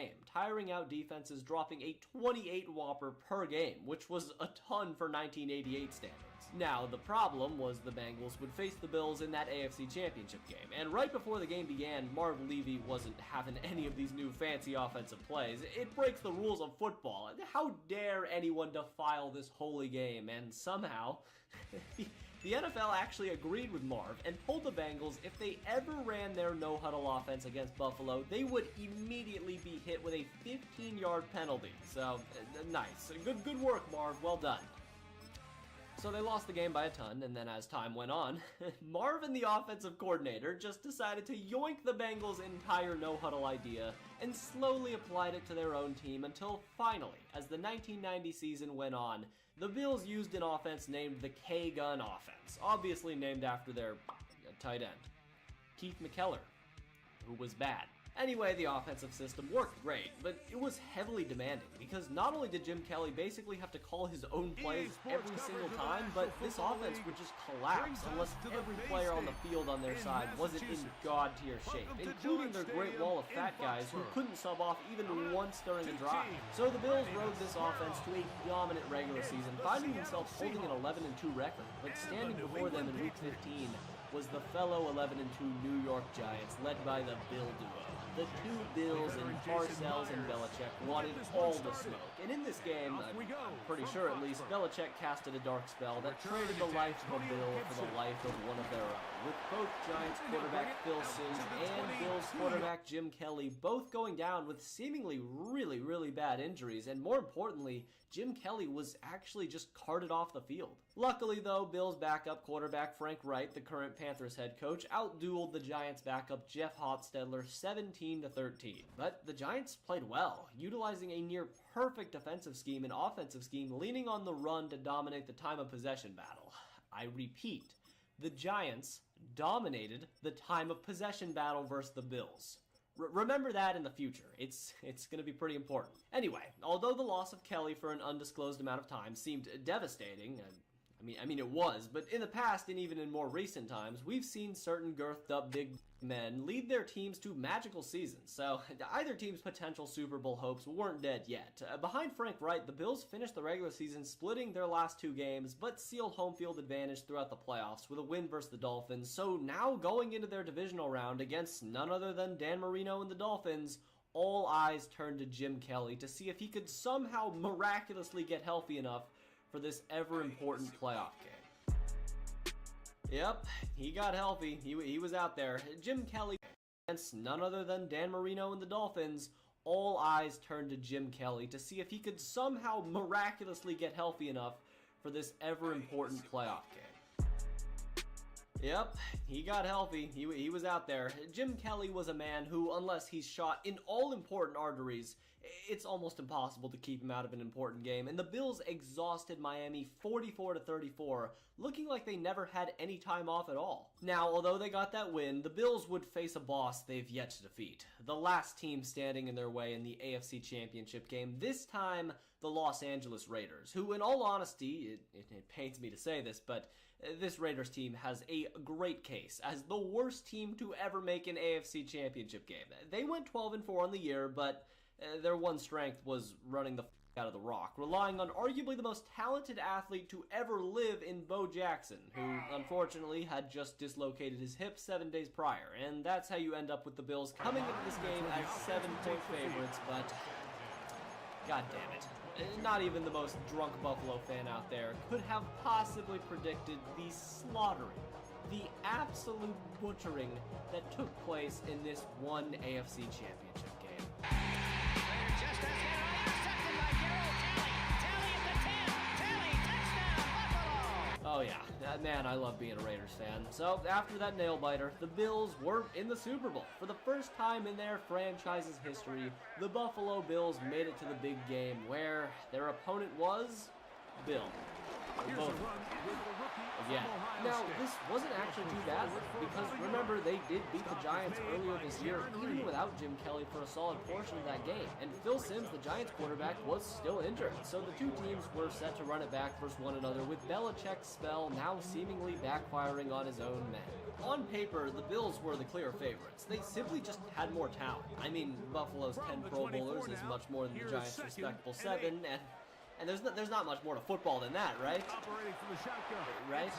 game, tiring out defenses, dropping a 28 whopper per game, which was a ton for 1988 standards. Now, the problem was the Bengals would face the Bills in that AFC Championship game, and right before the game began, Marv Levy wasn't having any of these new fancy offensive plays. It breaks the rules of football. How dare anyone defile this holy game? And somehow, the NFL actually agreed with Marv and told the Bengals if they ever ran their no-huddle offense against Buffalo, they would immediately be hit with a 15-yard penalty. So, nice. Good work, Marv. Well done. So they lost the game by a ton, and then as time went on, Marv and the offensive coordinator just decided to yoink the Bengals' entire no-huddle idea and slowly applied it to their own team until finally, as the 1990 season went on, the Bills used an offense named the K-Gun offense, obviously named after their tight end, Keith McKellar, who was bad. Anyway, the offensive system worked great, but it was heavily demanding because not only did Jim Kelly basically have to call his own plays every single time, but this offense would just collapse unless every player on the field on their side wasn't in god-tier shape, including their great wall of fat guys who couldn't sub off even once during a drive. So the Bills rode this offense to a dominant regular season, finding themselves holding an 11-2 record, but standing before them in Week 15 was the fellow 11-2 New York Giants, led by the Bill duo. The two Bills and Parcells and Belichick wanted all the smoke. And in this game, I'm pretty sure at least, Belichick casted a dark spell that traded the life of a Bill for the life of one of their own, with both Giants quarterback Phil Simms and Bills quarterback Jim Kelly both going down with seemingly really bad injuries, and more importantly, Jim Kelly was actually just carted off the field. Luckily though, Bills backup quarterback Frank Wright, the current Panthers head coach, outdueled the Giants backup Jeff Hostetler 17-13. But the Giants played well, utilizing a near perfect defensive scheme and offensive scheme, leaning on the run to dominate the time of possession battle. I repeat, the Giants dominated the time of possession battle versus the Bills. Remember that in the future. It's going to be pretty important. Anyway, although the loss of Kelly for an undisclosed amount of time seemed devastating, I mean it was, but in the past and even in more recent times, we've seen certain girthed up big men lead their teams to magical seasons, so either team's potential Super Bowl hopes weren't dead yet. Behind Frank Wright, the Bills finished the regular season splitting their last two games, but sealed home field advantage throughout the playoffs with a win versus the Dolphins, so now going into their divisional round against none other than Dan Marino and the Dolphins, all eyes turned to Jim Kelly to see if he could somehow miraculously get healthy enough for this ever-important playoff game. Yep, he got healthy. He was out there. Jim Kelly against none other than Dan Marino and the Dolphins. All eyes turned to Jim Kelly to see if he could somehow miraculously get healthy enough for this ever-important playoff game. Yep, he got healthy. He was out there. Jim Kelly was a man who, unless he's shot in all important arteries, it's almost impossible to keep him out of an important game, and the Bills exhausted Miami 44-34, looking like they never had any time off at all. Now, although they got that win, the Bills would face a boss they've yet to defeat. The last team standing in their way in the AFC Championship game, this time the Los Angeles Raiders, who, in all honesty, it pains me to say this, but this Raiders team has a great case as the worst team to ever make an AFC Championship game. They went 12-4 on the year, but their one strength was running the out of the rock, relying on arguably the most talented athlete to ever live in Bo Jackson, who unfortunately had just dislocated his hip 7 days prior, and that's how you end up with the Bills coming into this game as 7-point favorites, but god damn it. Not even the most drunk Buffalo fan out there could have possibly predicted the slaughtering, the absolute butchering that took place in this one AFC Championship game. Just as intercepted by Darryl Talley at the 10. Talley, touchdown, Buffalo! Oh yeah, man, I love being a Raiders fan. So after that nail-biter, the Bills were in the Super Bowl. For the first time in their franchise's history, the Buffalo Bills made it to the big game where their opponent was Bill. Both. Yeah. Now, this wasn't actually too bad, because remember, they did beat the Giants earlier this year, even without Jim Kelly for a solid portion of that game. And Phil Simms, the Giants quarterback, was still injured, so the two teams were set to run it back versus one another, with Belichick's spell now seemingly backfiring on his own men. On paper, the Bills were the clear favorites. They simply just had more talent. I mean, Buffalo's 10 Pro Bowlers is much more than the Giants' respectable 7, and there's not much more to football than that, right? Right?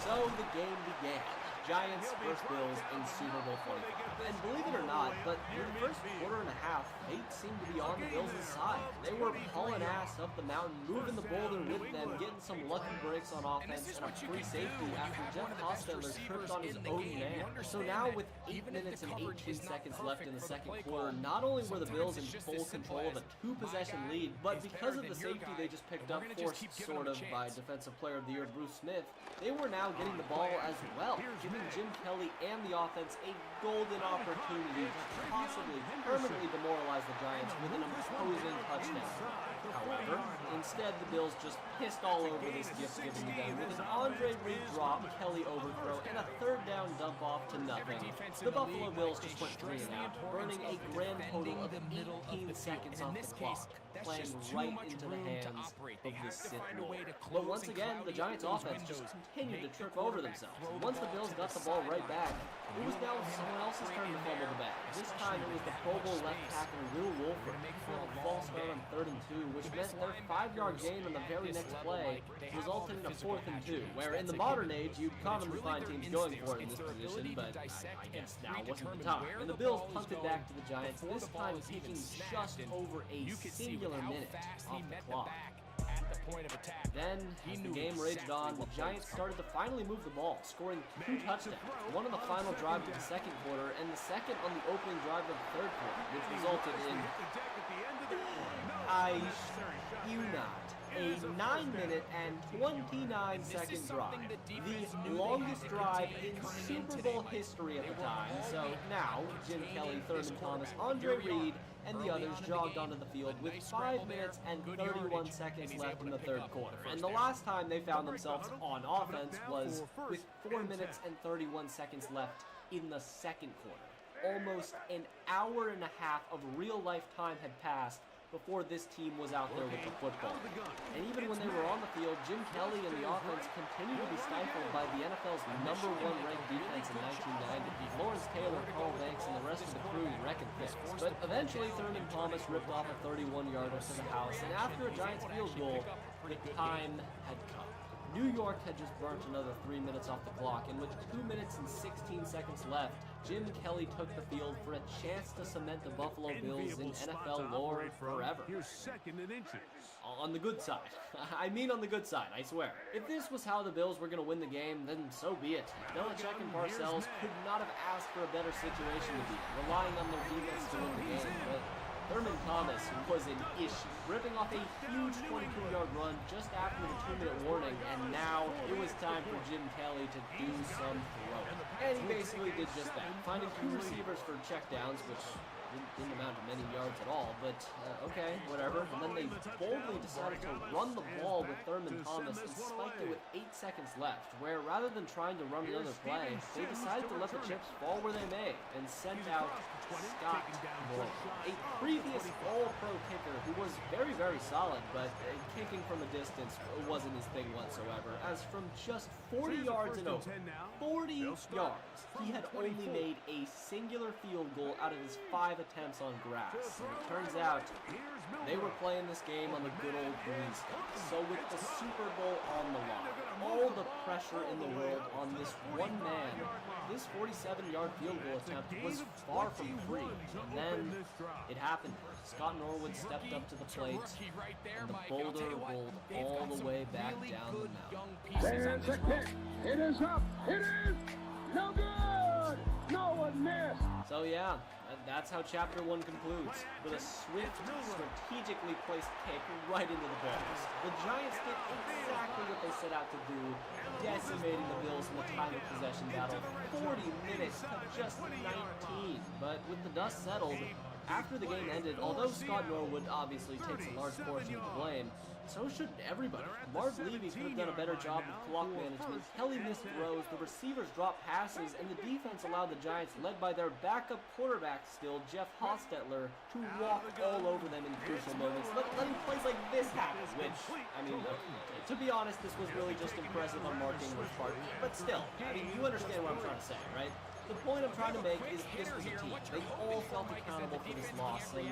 So the game began. Giants versus Bills in Super Bowl 45. And believe it or not, but in the first quarter and a half, fate seemed to be on the Bills' side. They were hauling ass up the mountain, moving the boulder with them, getting some lucky breaks on offense and a free safety after Jeff Hostetler tripped on his own man. So now with 8 minutes and 18 seconds left in the second quarter, not only were the Bills in full control of a 2-possession lead, but because of the safety they just picked up, forced sort of by Defensive Player of the Year Bruce Smith, they were now getting the ball as well, giving Jim Kelly and the offense a golden opportunity to possibly permanently demoralize the Giants with an imposing touchdown. However, instead the Bills just pissed all over this gift given to them with an Andre Reed drop, Kelly overthrow, and a third down dump off to nothing. The Buffalo Bills just went 3 and out, burning a grand total of 18 seconds off the clock, playing right into the hands of this Sith Lord. But once again, the Giants offense just continued to trip over themselves. Once the Bills got the ball right back, it was now someone else's turn to fumble the bag. This time it was the Pro Bowl left tackle Will Wolford for a false start on 3rd and 2, which meant their 5-yard gain on the very next play resulted in a 4th and 2, where in the modern age you'd commonly find teams going for it in this position, but I guess now wasn't the time. And the Bills punted back to the Giants, this time taking just over a singular minute off the clock. Then, as the game raged on, the Giants started to finally move the ball, scoring 2 touchdowns, one on the final drive of the second quarter, and the second on the opening drive of the third quarter, which resulted in, I you not, a 9-minute and 29-second drive, the longest drive in Super Bowl history at the time. So now, Jim Kelly, Thurman Thomas, Andre Reed, and the others jogged onto the field with 5 minutes and 31 seconds left in the third quarter. And the last time they found themselves on offense was with 4 minutes and 31 seconds left in the second quarter. Almost an hour and a half of real-life time had passed before this team was out there with the football. And even when they were on the field, Jim Kelly and the offense continued to be stifled by the NFL's #1 ranked defense in 1990. Lawrence Taylor, Carl Banks, and the rest of the crew reckoned fists. But eventually, Thurman Thomas ripped off a 31-yarder to the house, and after a Giants field goal, the time had come. New York had just burnt another 3 minutes off the clock, and with 2 minutes and 16 seconds left, Jim Kelly took the field for a chance to cement the Buffalo Bills in NFL lore forever. Here's 2nd and inches. On the good side. I mean on the good side, I swear. If this was how the Bills were going to win the game, then so be it. Belichick and Parcells could not have asked for a better situation to be in, relying on their defense to win the game, but Thurman Thomas was an issue, ripping off a huge 22-yard run just after the 2-minute warning, and now it was time for Jim Kelly to do some throwing. And he basically did just that, finding 2 receivers for checkdowns, which didn't amount to many yards at all, but okay, whatever. And then they boldly decided to run the ball with Thurman Thomas and spiked it with 8 seconds left, where rather than trying to run another play, they decided to let the chips fall where they may and sent out Scott Moore, a previous All-Pro kicker who was very, very solid, but kicking from a distance wasn't his thing whatsoever, as from just 40 yards and over, 40 yards, he had only made a singular field goal out of his 5 attempts on grass. And it turns out they were playing this game on the good old green stuff. So with the Super Bowl on the line, all the pressure in the world on this one man, this 47-yard field goal attempt was far from free. And then it happened. Scott Norwood stepped up to the plate, and the boulder rolled all the way back down the mountain. There's a kick. It is up. It is no good. No one missed. So yeah, that's how Chapter 1 concludes, with a swift, strategically placed kick right into the balls. The Giants did exactly what they set out to do, decimating the Bills in the time of possession battle, 40 minutes to just 19. But with the dust settled, after the game ended, although Scott Norwood obviously takes a large portion of the blame, so should everybody. Marv Levy could have done a better job with clock management. Kelly missed throws, the receivers dropped passes, and the defense allowed the Giants, led by their backup quarterback still, Jeff Hostetler, to walk all over them in crucial moments, letting plays like this happen, which, I mean, to be honest, this was really just impressive on Mark Ingram's part, but still, I mean, you understand what I'm trying to say, right? The point I'm trying to make is this was a team. They all felt accountable for this loss, and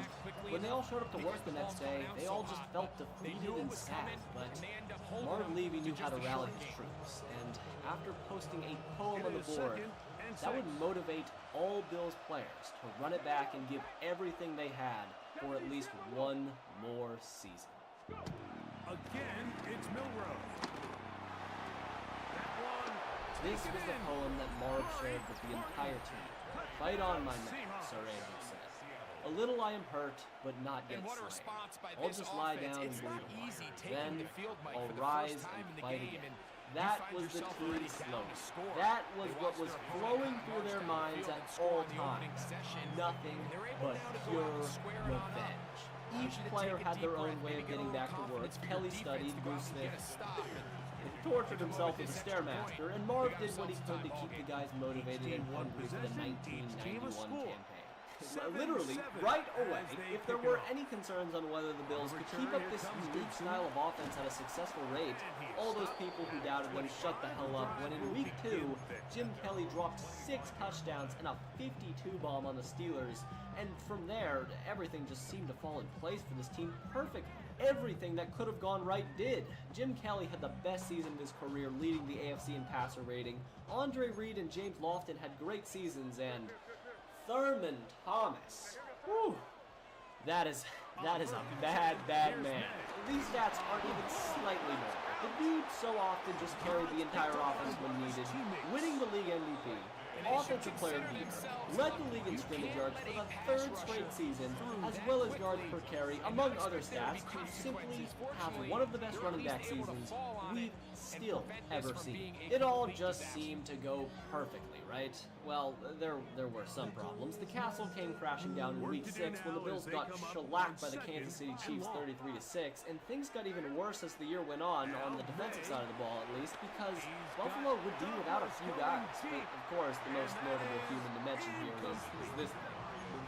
when they all showed up to work the next day, they all just felt defeated and sad. But Marv Levy knew how to rally his troops, and after posting a poem on the board, that would motivate all Bills players to run it back and give everything they had for at least one more season. Again, it's Milrow. This was the poem that Marv shared with the entire team. Fight on, my men, Sir Andrew said. A little I am hurt, but not yet slain. I'll just lie down and bleed a while. Then I'll rise and fight again. That was the team's slogan. That was what was flowing through their minds at all times. Nothing but pure revenge. Each player had their own way of getting back to work. Kelly studied, Bruce Smith tortured himself as a Stairmaster, and Marv did what he could to keep the guys motivated and hungry for the 1991 campaign. Literally, right away, if there were any concerns on whether the Bills could keep up this unique style of offense at a successful rate, all those people who doubted them shut the hell up when in Week 2, Jim Kelly dropped 6 touchdowns and a 52 bomb on the Steelers, and from there, everything just seemed to fall in place for this team perfectly. Everything that could have gone right did. Jim Kelly had the best season of his career, leading the AFC in passer rating. Andre Reed and James Lofton had great seasons, and Thurman Thomas, whew, that is a bad man. These stats aren't even slightly better. The dude so often just carried the entire offense when needed, winning the league MVP. Offensive player of the year, led the league in scrimmage yards for the 3rd straight season, as well as yards per carry, among other stats, to simply have one of the best running back seasons we've still ever seen. It all just seemed to go perfectly, right? Well, there were some problems. The castle came crashing down in Week 6 when the Bills got shellacked by the Kansas City Chiefs 33-6, and things got even worse as the year went on the defensive side of the ball at least, because Buffalo would do without a few guys. But of course, the most notable human to mention here is this thing.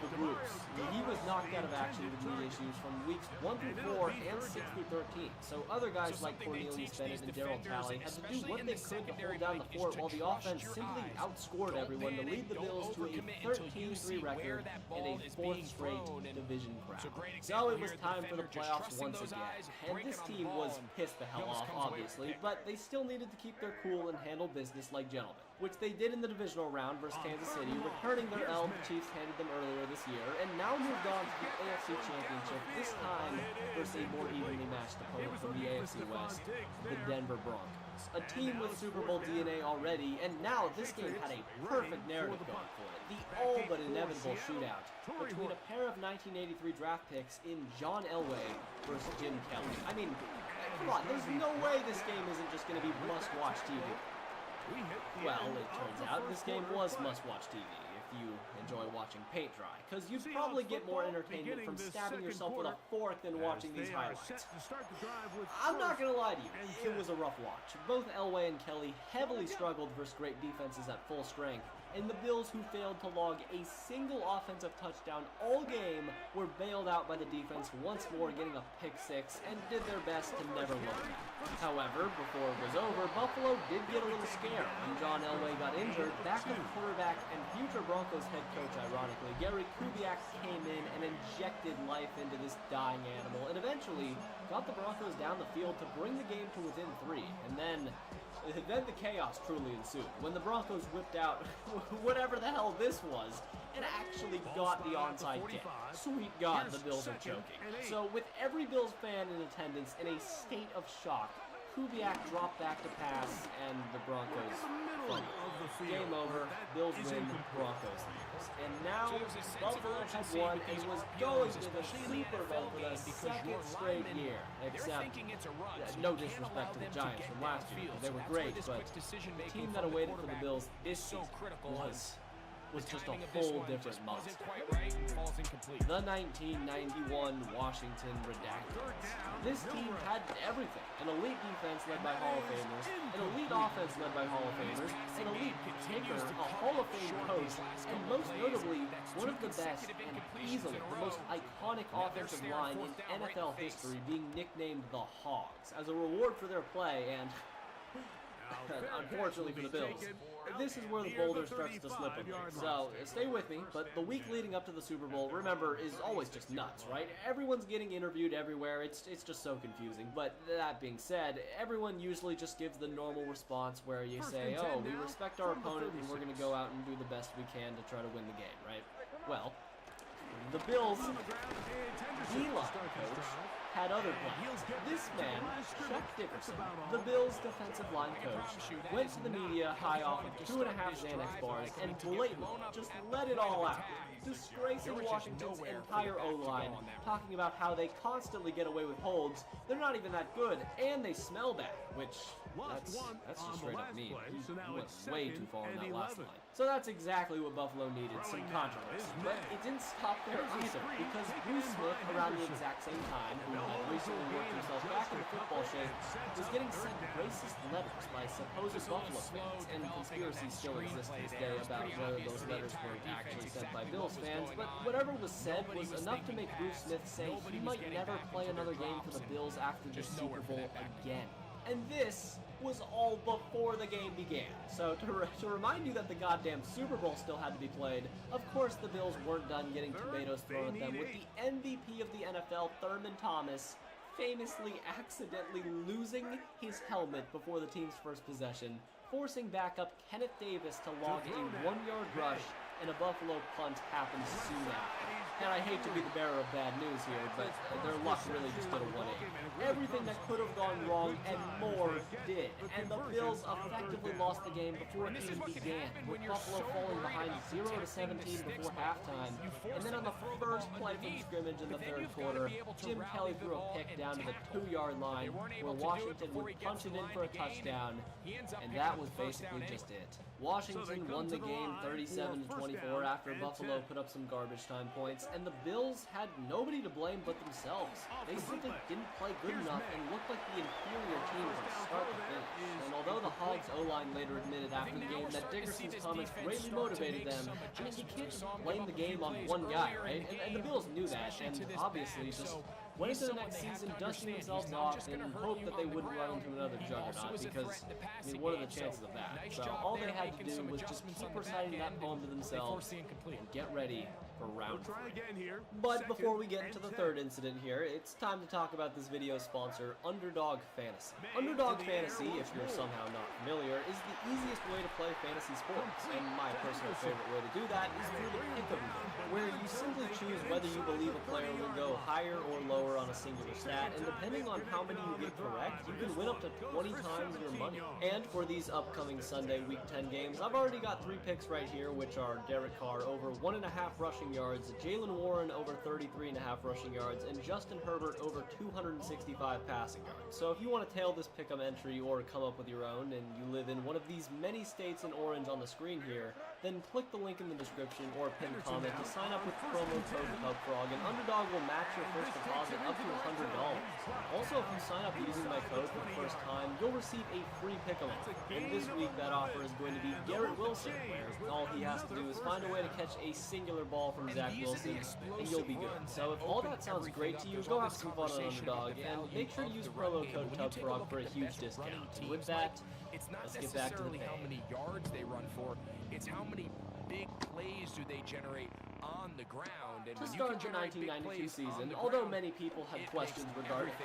The Bruce. He was knocked out of action with knee issues from weeks 1 through 4 and 6 through 13. So other guys like Cornelius Bennett and Darryl Talley had to do what they could to hold down the fort, while the offense simply outscored everyone to lead the Bills to a 13-3 record and a 4th straight division crown. So it was time for the playoffs once again. And this team was pissed the hell off, obviously, but they still needed to keep their cool and handle business like gentlemen, which they did in the divisional round versus Kansas City, returning their L the Chiefs handed them earlier this year, and now moved on to the AFC Championship, this time versus a more evenly matched opponent from the AFC West, the Denver Broncos. A team with Super Bowl DNA already, and now this game had a perfect narrative going for it. The all but inevitable shootout between a pair of 1983 draft picks in John Elway versus Jim Kelly. I mean, come on, there's no way this game isn't just going to be must-watch TV. Well, it turns out this game was must-watch TV if you enjoy watching paint dry, because you'd probably get more entertainment from stabbing yourself with a fork than watching these highlights. I'm not going to lie to you, it was a rough watch. Both Elway and Kelly heavily struggled versus great defenses at full strength, and the Bills, who failed to log a single offensive touchdown all game, were bailed out by the defense once more, getting a pick 6, and did their best to never look back. However, before it was over, Buffalo did get a little scared when John Elway got injured. Backup quarterback and future Broncos head coach, ironically, Gary Kubiak, came in and injected life into this dying animal, and eventually got the Broncos down the field to bring the game to within 3, and then the chaos truly ensued when the Broncos whipped out whatever the hell this was and actually got the onside kick. Sweet God, the Bills are choking. So with every Bills fan in attendance in a state of shock, Kubiak dropped back to pass and the Broncos fumbled. Game over, Bills win, Broncos lose. And now Buffalo had won and was going to the Super Bowl for the 2nd straight year. Except, no disrespect to the Giants from last year, they were great, but the team that awaited for the Bills this season was was just a whole different monster. The 1991 Washington Redactors. This team had everything. An elite defense led by Hall of Famers, an elite offense led by Hall of Famers, an elite kicker, a Hall of Fame coach, and most notably, one of the best and easily the most iconic offensive line in NFL history, being nicknamed the Hogs, as a reward for their play and, unfortunately for the Bills, this is where the boulder starts to slip a bit. So, stay with me, but the week leading up to the Super Bowl, remember, is always just nuts, right? Everyone's getting interviewed everywhere, it's just so confusing. But that being said, everyone usually just gives the normal response where you say, oh, we respect our opponent and we're going to go out and do the best we can to try to win the game, right? Well, the Bills' D-line coach had other plans. This man, Chuck Dickerson, the Bills' defensive line coach, went to the media high off of 2.5 Xanax bars and blatantly just let it all out, disgracing Washington's entire O-line, talking about how they constantly get away with holds, they're not even that good, and they smell bad, which that's just straight up mean. He went way too far on that last line. So that's exactly what Buffalo needed, some controversy. But it didn't stop there either, because Bruce Smith, around the exact same time, who had recently worked himself back into football shape, was getting sent racist letters by supposed Buffalo fans, and conspiracies still exist to this day about whether those letters were actually sent by Bills fans, but whatever was said was enough to make Bruce Smith say he might never play another game for the Bills after the Super Bowl again. And this was all before the game began. So to remind you that the goddamn Super Bowl still had to be played, of course the Bills weren't done getting tomatoes thrown at them, with the MVP of the NFL, Thurman Thomas, famously accidentally losing his helmet before the team's first possession, forcing backup Kenneth Davis to log a 1-yard rush, and a Buffalo punt happened soon after. And I hate to be the bearer of bad news here, but their luck really just did a 180. Everything that could have gone wrong and more did. And the Bills effectively lost the game before it even began, with Buffalo falling behind 0-17 before halftime. And then on the first play from scrimmage in the third quarter, Jim Kelly threw a pick down to the 2-yard line, where Washington would punch it in for a touchdown, and that was basically just it. Washington won the game 37-24 after Buffalo put up some garbage time points, and the Bills had nobody to blame but themselves. They simply didn't play good enough and looked like the inferior team from start to finish. And although the Hogs O-line later admitted after the game that Dickerson's comments greatly motivated them, I mean, you can't just blame the game on one guy, right? And the Bills knew that, and obviously just went into the next season dusting themselves off and hoped that they wouldn't run into another juggernaut, because, I mean, what are the chances of that? So all they had to do was just keep reciting that poem to themselves and get ready for round 3. But before we get into the third incident here, it's time to talk about this video's sponsor, Underdog Fantasy. Underdog Fantasy, if you're somehow not familiar, is the easiest way to play fantasy sports, and my personal favorite way to do that is through the pick'em game, where you simply choose whether you believe a player will go higher or lower on a singular stat, and depending on how many you get correct, you can win up to 20 times your money. And for these upcoming Sunday Week 10 games, I've already got 3 picks right here, which are Derek Carr over 1.5 rushing yards, Jalen Warren over 33.5 rushing yards, and Justin Herbert over 265 passing yards. So if you want to tail this pick'em entry or come up with your own, and you live in one of these many states in orange on the screen here, then click the link in the description or pinned comment to sign up with promo code HubFrog, and Underdog will match your first deposit up to $100. Also, if you sign up using my code for the first time, you'll receive a free pick'em offer. And this week, that offer is going to be Garrett Wilson, where all he has to do is find a way to catch a singular ball from Zach Wilson, and you'll be good. So if all that sounds great to you, go have some fun on Underdog, and make sure to use promo code HubFrog for a huge discount. And with that, let's get back to the how many yards they run for, it's how many big plays do they generate on the ground. And to start the 1992 season, although many people had questions regarding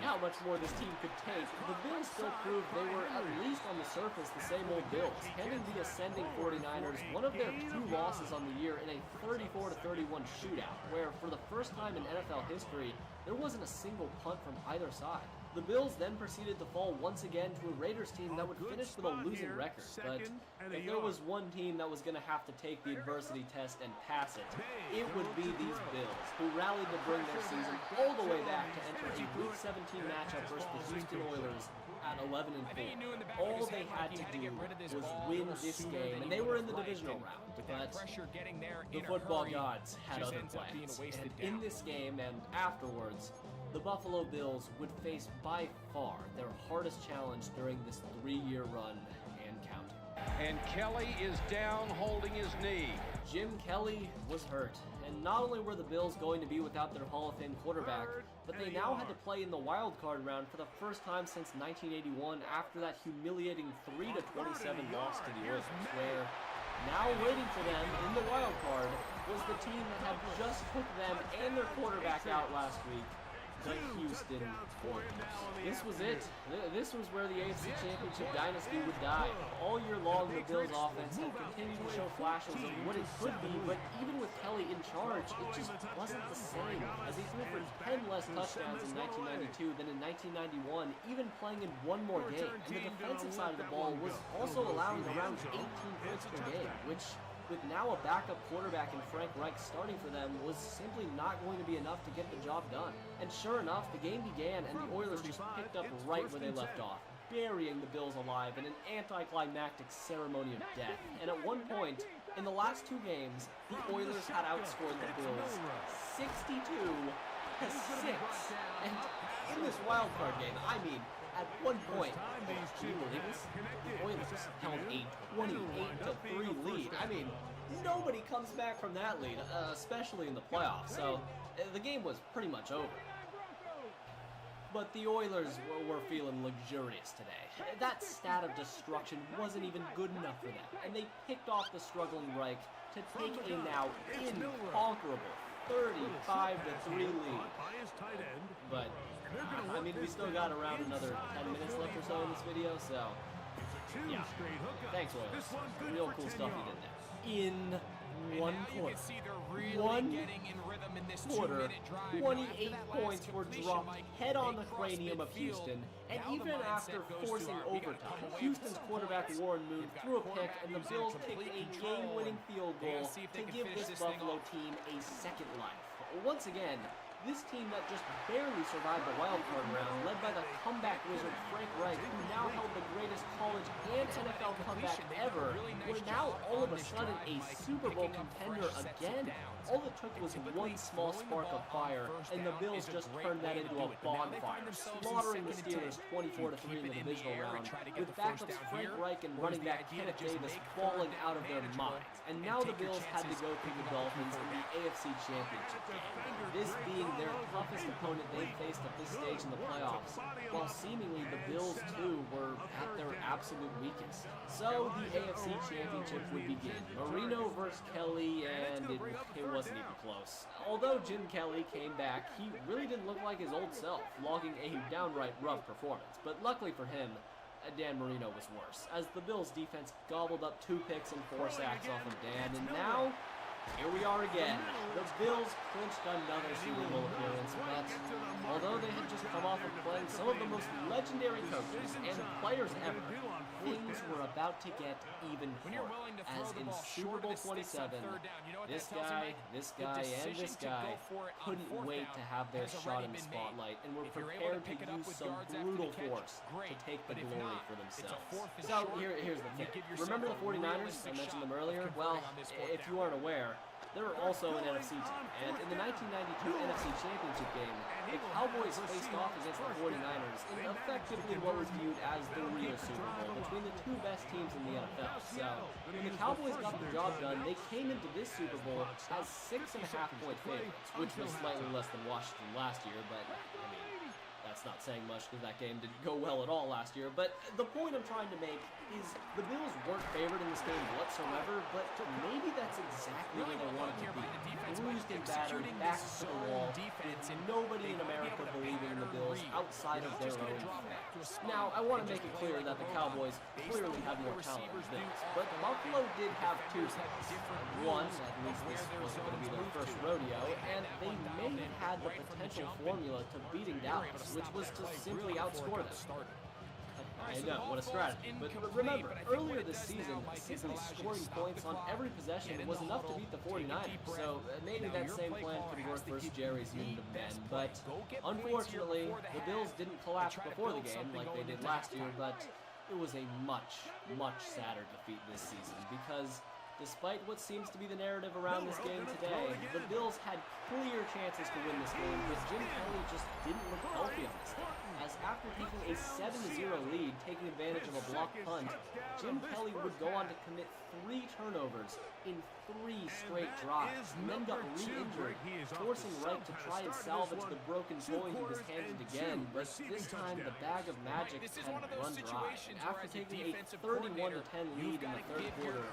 how much more this team could take, the Bills still proved they were, at least on the surface, the same old Bills, handing the ascending 49ers one of their 2 losses on the year in a 34-31 shootout, where for the first time in NFL history, there wasn't a single punt from either side. The Bills then proceeded to fall once again to a Raiders team that would finish with a losing record, but if there was one team that was going to have to take the adversity test and pass it, it would be these Bills, who rallied to bring their season all the way back to enter a Week 17 matchup versus the Houston Oilers at 11 and I think he knew in the 4. back of All his they head, had like, he to had to do get rid of this was ball a win little this sooner game, than and he they would were have in the liked, divisional and round. with that But pressure getting there the in a football hurry, gods had just other ends up being a plans. wasted And in down. this game and afterwards, the Buffalo Bills would face by far their hardest challenge during this 3-year run and counting. And Kelly is down holding his knee. Jim Kelly was hurt, and not only were the Bills going to be without their Hall of Fame quarterback, but they now had to play in the wild card round for the first time since 1981 after that humiliating 3-27 loss to the Oilers, where now waiting for them in the wild card was the team that had just took them and their quarterback out last week, the Houston Oilers. This was it. This was where the AFC Championship dynasty would die. All year long, the Bills' offense had continued to show flashes of what it could be, but even with Kelly in charge, it just wasn't the same, as he threw for 10 less touchdowns in 1992 than in 1991, even playing in one more game. And the defensive side of the ball was also allowing around 18 points per game, which, with now a backup quarterback in Frank Reich starting for them, was simply not going to be enough to get the job done. And sure enough, the game began and the Oilers just picked up right where they left off, burying the Bills alive in an anticlimactic ceremony of death. And at one point, in the last 2 games, the Oilers had outscored the Bills 62-6. And in this wild card game, I mean, at one point, can you believe this? The Oilers held a 28-3 lead. I mean, nobody comes back from that lead, especially in the playoffs, so the game was pretty much over. But the Oilers were feeling luxurious today. That stat of destruction wasn't even good enough for them, and they picked off the struggling Reich to take a now inconquerable 35-3 lead. But I mean, we still got around another 10 minutes left or so in this video, so yeah. Thanks, Oilers. Real cool stuff you did there. In one quarter, 28 points were dropped head on the cranium of Houston, and even after forcing overtime, Houston's quarterback Warren Moon threw a pick, and the Bills kicked a game-winning field goal to give this Buffalo team a second life. Once again, this team that just barely survived the wildcard round, led by the comeback wizard Frank Reich, who now held the greatest college and NFL comeback ever, were now all of a sudden a Super Bowl contender again. All it took was one small spark of fire, and the Bills just turned that into a bonfire, slaughtering the Steelers 24-3 in the divisional round, with backups Frank Reich and running back Kenneth Davis falling out of their minds. And now the Bills had to go through the Dolphins in the AFC Championship game, this being their toughest opponent they've faced at this stage in the playoffs, while seemingly the Bills, too, were at their absolute weakest. So the AFC Championship would begin. Marino versus Kelly, and it wasn't even close. Although Jim Kelly came back, he really didn't look like his old self, logging a downright rough performance. But luckily for him, Dan Marino was worse, as the Bills' defense gobbled up 2 picks and 4 sacks off of Dan, and now here we are again. The Bills clinched another Super Bowl appearance, but although they had just come off of playing some of the most legendary coaches and players ever, things were about to get even harder, as in Super Bowl 27, this guy, and this guy couldn't wait to have their shot in the spotlight and were prepared to use some brutal force to take the glory for themselves. So here's the thing. Remember the 49ers? I mentioned them earlier? Well, if you aren't aware, they're also an NFC team, and in the 1992 NFC Championship game, the Cowboys faced off against the 49ers in effectively what was viewed as the real Super Bowl between the 2 best teams in the NFL. So, when the Cowboys got the job done, they came into this Super Bowl as 6.5-point favorites, which was slightly less than Washington last year, but I mean, that's not saying much because that game didn't go well at all last year. But the point I'm trying to make is the Bills weren't favored in this game whatsoever, but maybe that's exactly where they wanted to be. Bruised and battered, backs to the wall, with nobody in America believing in the Bills outside of their own fans. Now, I want to make it clear that the Cowboys clearly had more talent than the Bills, but Buffalo did have 2 things. One, at least this wasn't going to be their first rodeo, and they may have had the potential formula to beating Dallas, which was to simply outscore them. I know, what a strategy. But remember, earlier this season, simply scoring points on every possession was enough to beat the 49ers, so maybe that same plan could work versus Jerry's unit of men. But unfortunately, the Bills didn't collapse before the game like they did last year, but it was a much, much sadder defeat this season because despite what seems to be the narrative around this game today, the Bills had clear chances to win this game, but Jim Kelly just didn't look healthy on this game. As after taking a 7-0 lead, taking advantage of a blocked punt, Jim Kelly would go on to commit 3 turnovers in 3 straight drives, and then got re-injured, forcing Wright to try and salvage the broken toy he was handed again, but this time the bag of magic had run dry. And after taking a 31-10 lead in the third quarter,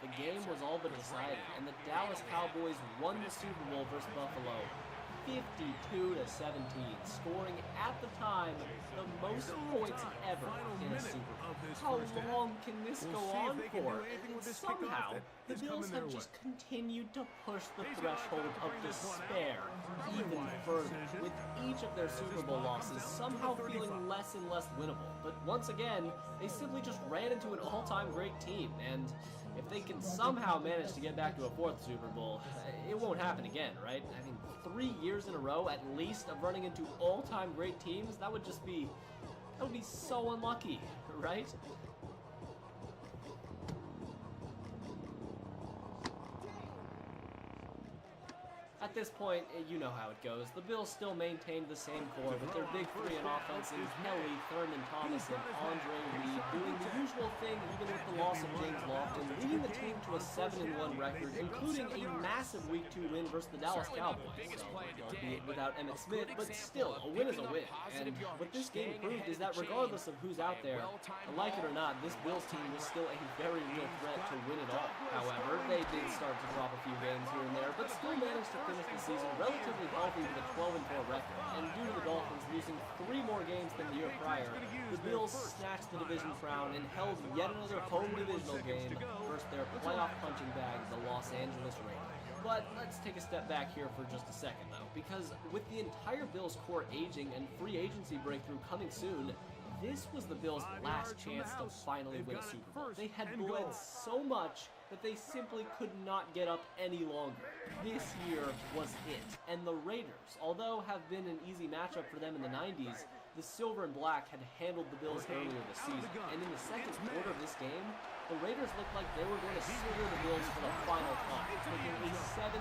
the game was all but decided, and the Dallas Cowboys won the Super Bowl versus Buffalo 52-17, scoring at the time the most points ever in a Super Bowl. How long can this go on for? And somehow, the Bills have just continued to push the threshold of despair even further, with each of their Super Bowl losses somehow feeling less and less winnable. But once again, they simply just ran into an all-time great team, and if they can somehow manage to get back to a 4th Super Bowl, it won't happen again, right? I mean, 3 years in a row, at least, of running into all-time great teams, that would be so unlucky, right? At this point, you know how it goes. The Bills still maintained the same core with their big 3 in offense in Kelly, Thurman Thomas, and Andre Reed, doing the usual thing even with the loss of James Lofton, leading the team to a 7-1 record, including a massive Week 2 win versus the Dallas Cowboys. So, albeit without Emmitt Smith, but still, a win is a win. And what this game proved is that regardless of who's out there, like it or not, this Bills team was still a very real threat to win it all. However, they did start to drop a few games here and there, but still managed to finish the season relatively healthy with a 12-4 record, and due to the Dolphins losing 3 more games than the year prior, the Bills snatched the division crown and held yet another home divisional game versus their playoff punching bag, the Los Angeles Raiders. But let's take a step back here for just a second, though, because with the entire Bills core aging and free agency breakthrough coming soon, this was the Bills' last chance to finally win a Super Bowl. They had bled so much that they simply could not get up any longer. This year was it. And the Raiders, although have been an easy matchup for them in the 90s, the Silver and Black had handled the Bills earlier this season. And in the second quarter of this game, the Raiders looked like they were going to spear the Bills for the final time, taking a 17-6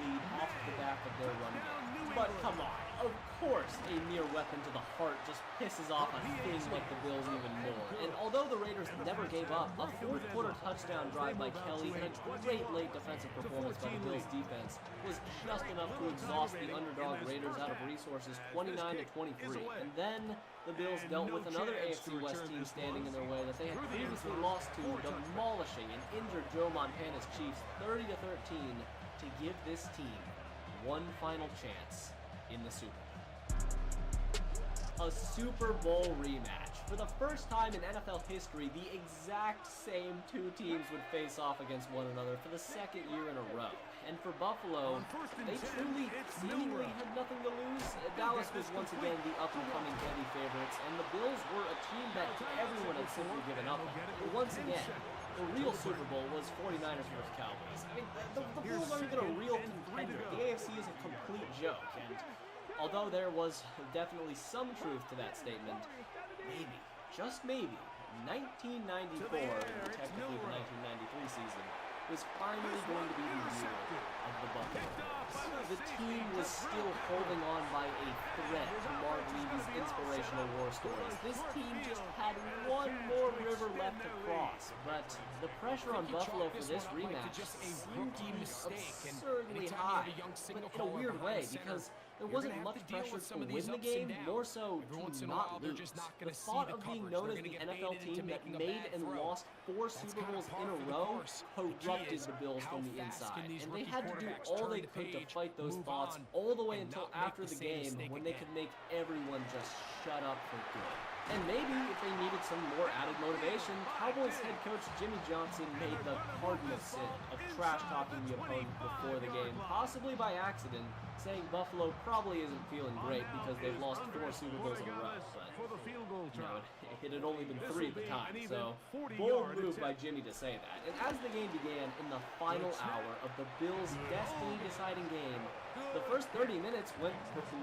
lead off the back of their run game. But come on, of course a near weapon to the heart just pisses off a thing like the Bills even more. And although the Raiders never gave up, a 4th quarter touchdown drive by Kelly and a great late defensive performance by the Bills defense was just enough to exhaust the underdog Raiders out of resources 29-23. And then the Bills dealt with another AFC West team standing in their way that they had previously lost to, demolishing an injured Joe Montana's Chiefs 30-13 to give this team one final chance in the Super Bowl. A Super Bowl rematch. For the first time in NFL history, the exact same 2 teams would face off against one another for the 2nd year in a row. And for Buffalo, they truly seemingly had nothing to lose. Dallas was once again the up-and-coming heavy favorites, and the Bills were a team that everyone had simply given up on. But once again, the real Super Bowl was 49ers versus Cowboys. I mean, the Bills aren't even a real contender. The AFC is a complete joke, and although there was definitely some truth to that statement, maybe, just maybe, 1994, and technically the 1993 season, was finally going to be the year of the Buffalo Bills. The team was still holding on by a thread to Mark Levy's inspirational war stories. This team just had one more river left to cross, but the pressure on Buffalo for this rematch seemed to be absurdly high, but in a weird way, because there wasn't much pressure to win the game, more so to not lose. The thought of being known as the NFL team that made and lost 4 Super Bowls in a row corrupted the Bills from the inside, and they had to do all they could to fight those thoughts all the way until after the game, when they could make everyone just shut up for good. And maybe if they needed some more added motivation, Cowboys head coach Jimmy Johnson made the cardinal sin of trash-talking the opponent before the game, possibly by accident, saying Buffalo probably isn't feeling great because they've lost 4 Super Bowls in a row. But, you know, it had only been 3 at the time, so bold move by Jimmy to say that. And as the game began in the final hour of the Bills' destiny-deciding game, the first 30 minutes went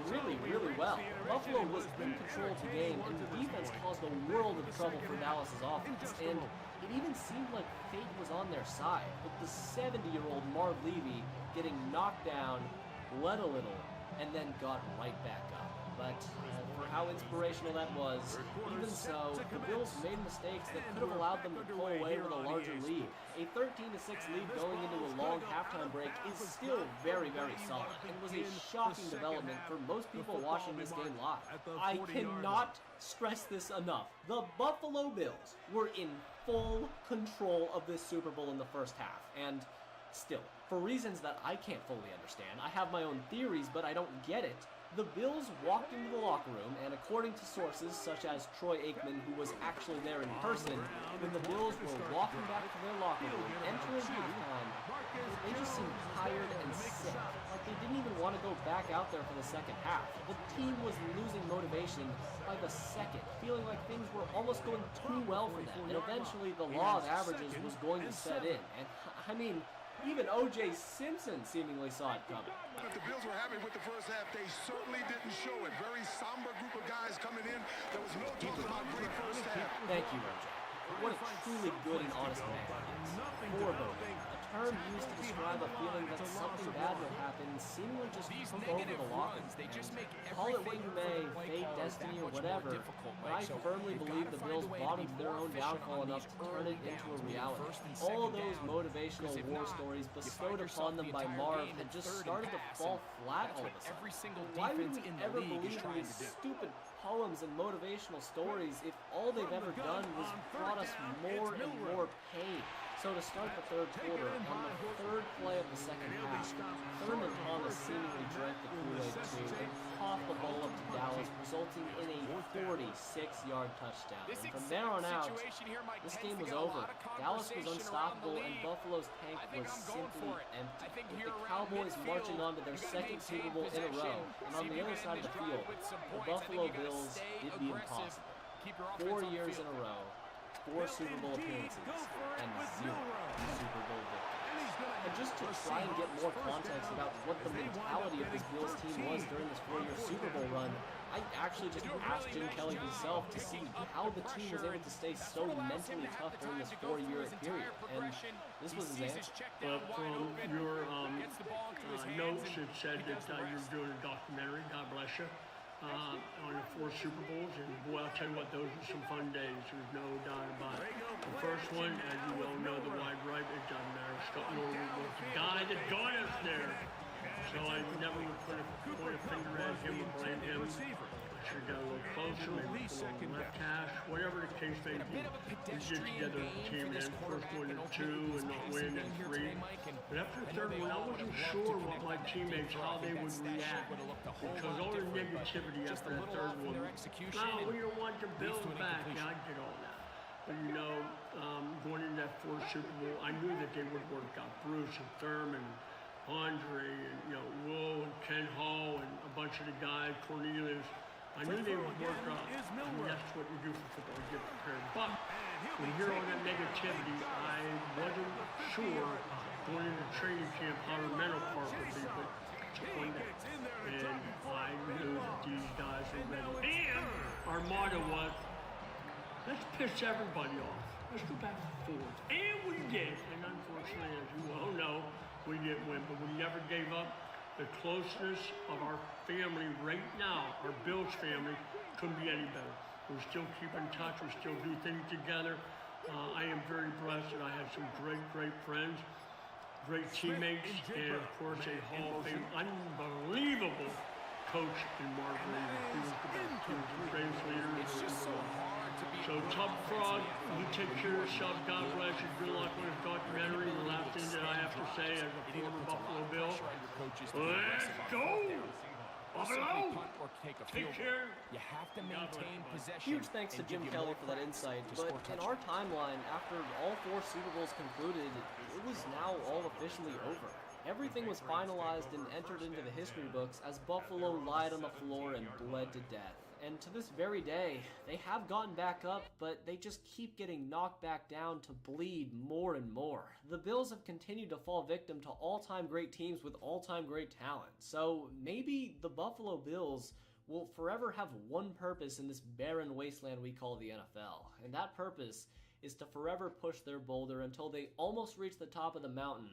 really, really well. Buffalo was in control of the game, and the defense caused a world of trouble for Dallas' offense. And it even seemed like fate was on their side, with the 70-year-old Marv Levy getting knocked down, bled a little, and then got right back up. But for how inspirational that was, even so, the Bills made mistakes that could have allowed them to pull away with a larger lead. A 13-6 lead going into a long halftime break is still very, very solid, and was a shocking development for most people watching this game live. I cannot stress this enough. The Buffalo Bills were in full control of this Super Bowl in the first half, and still, for reasons that I can't fully understand, I have my own theories, but I don't get it. The Bills walked into the locker room, and according to sources such as Troy Aikman, who was actually there in person, when the Bills were walking back to their locker room, entering halftime, they just seemed tired and sick. Like they didn't even want to go back out there for the second half. The team was losing motivation by the second, feeling like things were almost going too well for them, and eventually the law of averages was going to set in. And I mean, even O.J. Simpson seemingly saw it coming. If the Bills were happy with the first half, they certainly didn't show it. Very somber group of guys coming in. There was no talk about great first half. Thank you, O.J. What a truly good and honest man he is. Foreboding, a term used to describe a feeling that something bad will happen, seemingly just took over the locker room. Call it what you may, fate, destiny, or whatever, but I firmly believe the Bills bottomed their own downfall enough to turn it into a reality. All those motivational war stories bestowed upon them by Marv had just started to fall flat all of a sudden. Why would we ever believe in these stupid poems and motivational stories if all they've ever done was brought us more and more pain? So to start the third quarter, on the third play of the second half, Thurman Thomas seemingly drank the Kool-Aid too and coughed the ball up to Dallas, resulting in a 46-yard touchdown. And from there on out, this game was over. Dallas was unstoppable, and Buffalo's tank was simply empty. With the Cowboys marching on to their second Super Bowl in a row, and on the other side of the field, the Buffalo Bills did the impossible. 4 years in a row, 4 Super Bowl appearances, and 0 Super Bowl victories. And just to try and get more context about what the mentality of this Bills team was during this 4-year Super Bowl run, I actually just asked Jim Kelly himself to see how the team was able to stay so mentally tough during this 4-year period, and this was his answer. Well, from your notes, it said that you're doing a documentary, God bless you, on the 4 Super Bowls, and boy, I'll tell you what, those were some fun days. There's no doubt about it. The first one, as you well know, the wide right, it doesn't matter. Scott Norwood was the guy that got us there. So I never would point a finger at him or blame him. I should have got a little closer, maybe a little left hash, whatever the case may be. We did together as a team, and first one and 2, and not win and 3. But after the third one, I wasn't sure what my teammates, how they would react. Because all the negativity after that third one, we don't want the Bills back. Yeah, I did all that. But you know, going into that 4th Super Bowl, I knew that they would work out. Bruce and Thurman, Andre, and Will and Ken Hall, and a bunch of the guys, Cornelius. I knew they would work out. I mean, that's what you do for football, you get prepared. But when you hear all that negativity, I wasn't sure going into training camp how the mental part would be, but it's one day. And I knew that these guys were ready. And our motto was, let's piss everybody off. Let's go back to 4th. And we did. And unfortunately, as you well know, we didn't win, but we never gave up. The closeness of our family right now, our Bills family, couldn't be any better. We still keep in touch. We still do things together. I am very blessed that I have some great, great friends, great teammates, and of course a Hall of Fame, unbelievable coach in Marv Levy. He was the best. He was the greatest leader. It's just so hard to be. So Tub Frog, you take care of yourself. God bless you. Good luck with this documentary. The last thing that I have to say as a former Buffalo Bill, let's go! Buffalo! take a field goal. You have to maintain possession. Huge thanks to Jim Kelly for that insight, but in our timeline, after all 4 Super Bowls concluded, it was now all officially over. Everything was finalized and entered into the history books as Buffalo lied on the floor and bled to death. And to this very day, they have gotten back up, but they just keep getting knocked back down to bleed more and more. The Bills have continued to fall victim to all-time great teams with all-time great talent. So maybe the Buffalo Bills will forever have one purpose in this barren wasteland we call the NFL. And that purpose is to forever push their boulder until they almost reach the top of the mountain,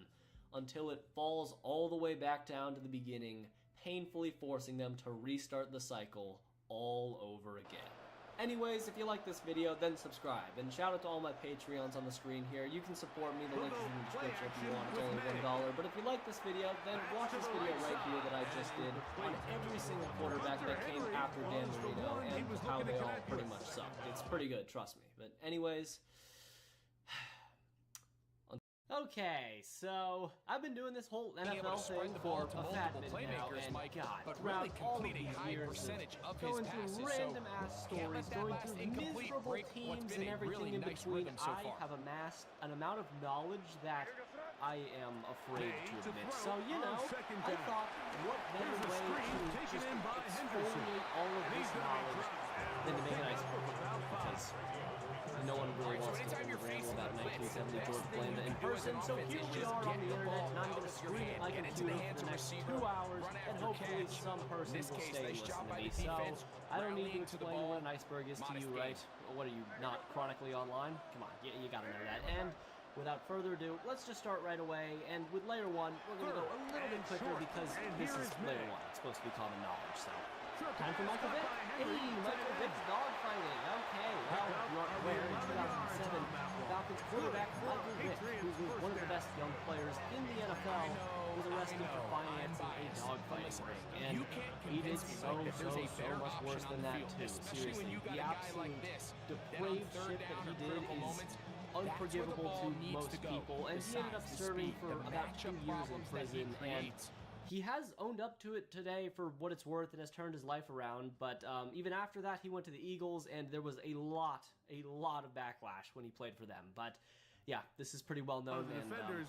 until it falls all the way back down to the beginning, painfully forcing them to restart the cycle all over again. Anyways, if you like this video, then subscribe, and shout out to all my Patreons on the screen here. You can support me, the link is in the description if you want, it's only $1. But if you like this video, then watch this video right here that I just did on every single quarterback that came after Dan Marino and how they all pretty much sucked. It's pretty good, trust me. But anyways, okay, so I've been doing this whole NFL thing for a fat minute now, and God, throughout all of these years, going through random-ass stories, going through miserable teams and everything in between, I have amassed an amount of knowledge that I am afraid to admit. So, you know, I thought, what better way to just exfoliate all of this knowledge than to make a nice book, because no one really wants to ramble about 1970 George Blanda in person, so here we are on the internet, and I'm going to scream at my computer for the next 2 hours, and hopefully some person will stay and listen to me. So, I don't need to explain what an iceberg is to you, right? What are you, not chronically online? Come on, you gotta know that. And without further ado, let's just start right away, and with layer 1, we're going to go a little bit quicker because this is layer 1. It's supposed to be common knowledge, so. Time for Michael Vick. Hey, Michael Vick's dogfighting. Okay, well, you aren't aware, in 2007, the Falcons quarterback Michael Vick, who was one of the best young players in the NFL, was arrested for financing a dogfighting ring. And he did so much worse than that, too. Seriously, the absolute depraved shit that he did is unforgivable to most people, and he ended up serving for about 2 years in prison, and he has owned up to it today for what it's worth and has turned his life around, but even after that, he went to the Eagles, and there was a lot of backlash when he played for them. But yeah, this is pretty well known, and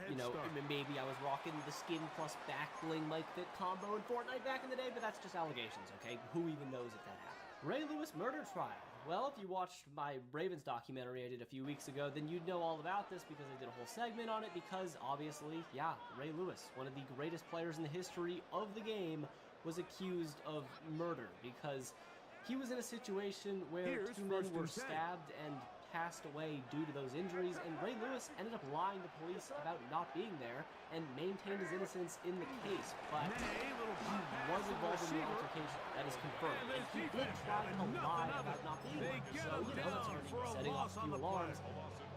you know, maybe I was rocking the skin plus back bling Mike Vick combo in Fortnite back in the day, but that's just allegations, okay? Who even knows if that happened? Ray Lewis murder trial. Well, if you watched my Ravens documentary I did a few weeks ago, then you'd know all about this because I did a whole segment on it because, obviously, yeah, Ray Lewis, one of the greatest players in the history of the game, was accused of murder because he was in a situation where 2 men were stabbed and passed away due to those injuries, and Ray Lewis ended up lying to police about not being there and maintained his innocence in the case, but he was involved in the altercation. That is confirmed, and he did try to lie about not being there, so, you know, that's already setting off a few alarms.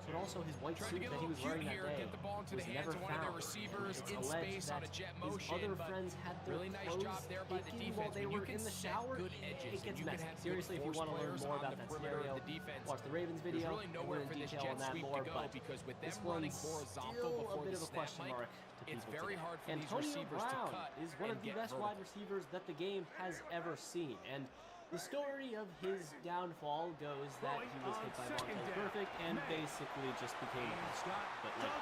But also his white suit that he was wearing that day was never found. It's alleged that his other friends had their clothes taken while they were in the shower. It gets messy. Seriously, if you want to learn more about that scenario, watch the Ravens video. We'll go into detail on that more, but this one's still a bit of a question mark to people today. Antonio Brown is one of the best wide receivers that the game has ever seen, and the story of his downfall goes that he was hit by Vontaze Perfect and basically just became a bust. But like,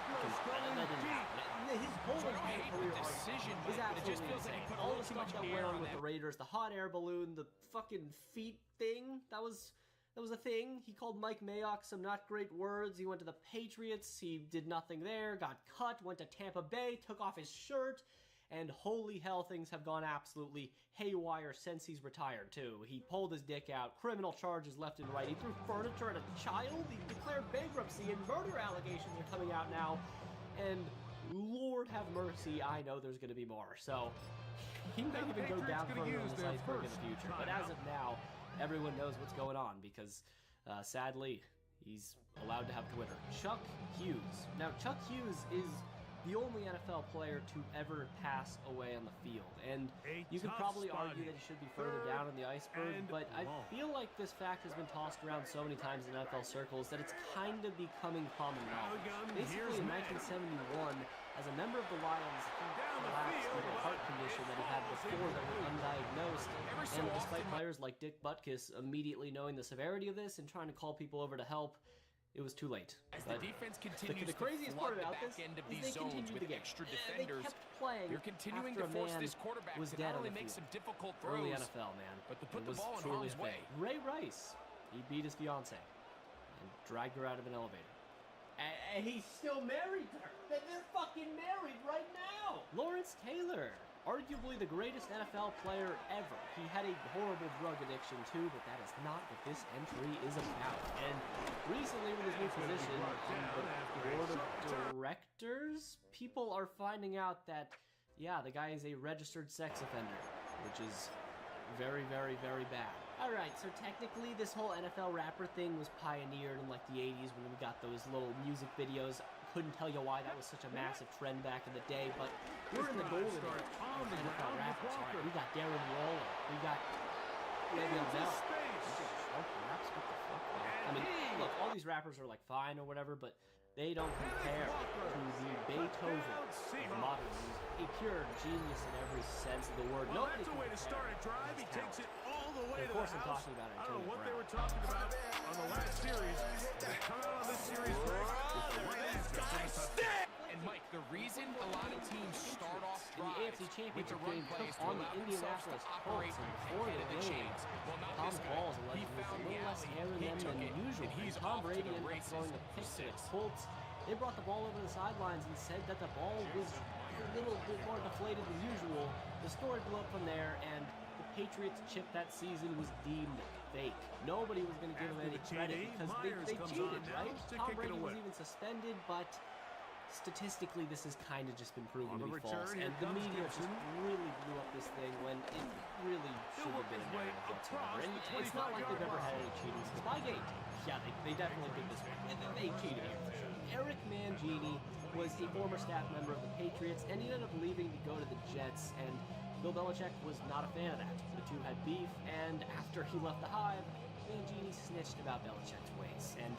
that didn't happen. His whole entire career arc is absolutely insane. All the stuff that went on with the Raiders, the hot air balloon, the fucking feet thing, that was a thing. He called Mike Mayock some not great words. He went to the Patriots, he did nothing there, got cut, went to Tampa Bay, took off his shirt, and holy hell, things have gone absolutely haywire since he's retired, too. He pulled his dick out, criminal charges left and right. He threw furniture at a child. He declared bankruptcy, and murder allegations are coming out now. And Lord have mercy, I know there's going to be more. So, he may even go down further on this iceberg in the future. But as of now, everyone knows what's going on because, sadly, he's allowed to have Twitter. Chuck Hughes. Now, Chuck Hughes is the only NFL player to ever pass away on the field, and you could probably argue that he should be further down in the iceberg, but I feel like this fact has been tossed around so many times in NFL circles that it's kind of becoming common knowledge. Basically, in 1971, as a member of the Lions, he collapsed due to a heart condition that he had before that was undiagnosed, And despite players like Dick Butkus immediately knowing the severity of this and trying to call people over to help, it was too late. As the defense continues the craziest part about the this back end of is these they zones continued with the game. extra They defenders, kept playing they're continuing after to force a man this quarterback was to dead not on only the make field. some difficult Early throws, NFL, man. but to put It the was ball in truly harm's a thing. way. Ray Rice, he beat his fiance and dragged her out of an elevator. And he's still married to her. They're fucking married right now. Lawrence Taylor, arguably the greatest NFL player ever. He had a horrible drug addiction too, but that is not what this entry is about. And recently with his new position on the board of directors, people are finding out that, yeah, the guy is a registered sex offender, which is very, very, very bad. Alright, so technically this whole NFL rapper thing was pioneered in like the 80s when we got those little music videos. Couldn't tell you why that was such a massive trend back in the day, but we're in the golden age of NFL rappers. Alright, we got Darren Waller, we got Le'Veon Bell. I mean, look, all these rappers are like fine or whatever, but they don't compare to the Beethoven of modern music. A pure genius in every sense of the word. Well, Nobody that's a way to start a drive. He takes it all the way to the house. I'm talking about I don't know what they were Brown. talking about on the last series. They come out on this series break with the right answer for the touchdown. And Mike, the reason a lot of teams start off In the drives AFC with the Championship run game plays took to on the allow themselves to Indianapolis operate Colts, and before ahead the of the game, chains. Well, not Tom this guy. Ball's He allegedly was found a the little less alley, airy he than took it, usual. and he's Tom off to Brady the ended up races throwing a for pick to the 6. Colts. They brought the ball over the sidelines and said that the ball was a little bit more deflated than usual. The story blew up from there, and the Patriots' chip that season was deemed fake. Nobody was going to give them After any the credit TD, because Myers they comes cheated, on now right? to Tom kick it Brady was away. even suspended, but statistically this has kind of just been proven On to the be false. return, here And the comes media Gibson. just really blew up this thing when it really He'll shouldn't work have been his a way narrative whatsoever. across And the it's not like they've 25-yard ever had line. any cheating. Spygate, yeah, they definitely did this one. They cheated here for sure. Eric Mangini was a former staff member of the Patriots, and he ended up leaving to go to the Jets, and Bill Belichick was not a fan of that. The two had beef, and after he left the Hive, Mangini snitched about Belichick's ways, and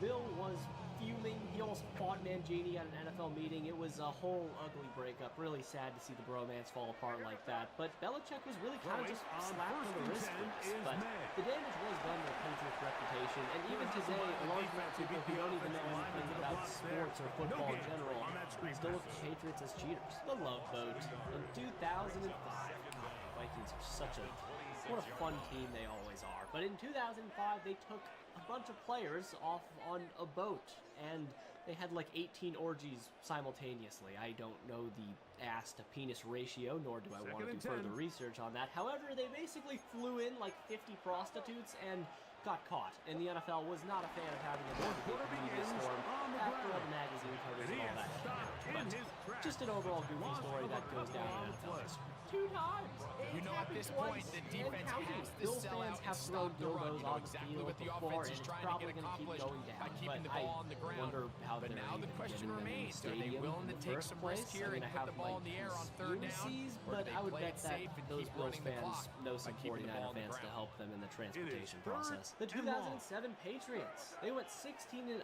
Bill was fuming. He almost fought Mangini at an NFL meeting. It was a whole ugly breakup. Really sad to see the bromance fall apart like that. But Belichick was really kind of just slapped on the wrist for this. But the damage was done to the Patriots' reputation. And even today, a large amount of people who don't even know anything about sports or football in general still look at the Patriots as cheaters. The Love Boat in 2005. God, the Vikings are such a... What a fun team they always are. But in 2005, they took a bunch of players off on a boat, and they had like 18 orgies simultaneously. I don't know the ass to penis ratio, nor do I want to do further research on that. However, they basically flew in like 50 prostitutes and got caught, and the NFL was not a fan of having a media storm after all the magazine covers and all that shit. But just an overall goofy story that goes down in NFL history. 2 times! You know, at this point, the defense has to Bills sell fans out have and thrown stop the run. dildos You know on the exactly field what the before, offense and is it's trying to probably get going to keep accomplished going down. by keeping the But ball on the I ground. wonder how But they're now the even question getting them in the remains, are they stadium willing in to the take first some place? risk here Are they and gonna put have the ball like in the air on 3rd down? conspiracies? Or But do they I would play bet it that safe and those keep Bills running the fans clock know by some keeping the 49er ball on the fans to ground? help them in the transportation third process. The and long. 2007 Patriots, they went 16-0.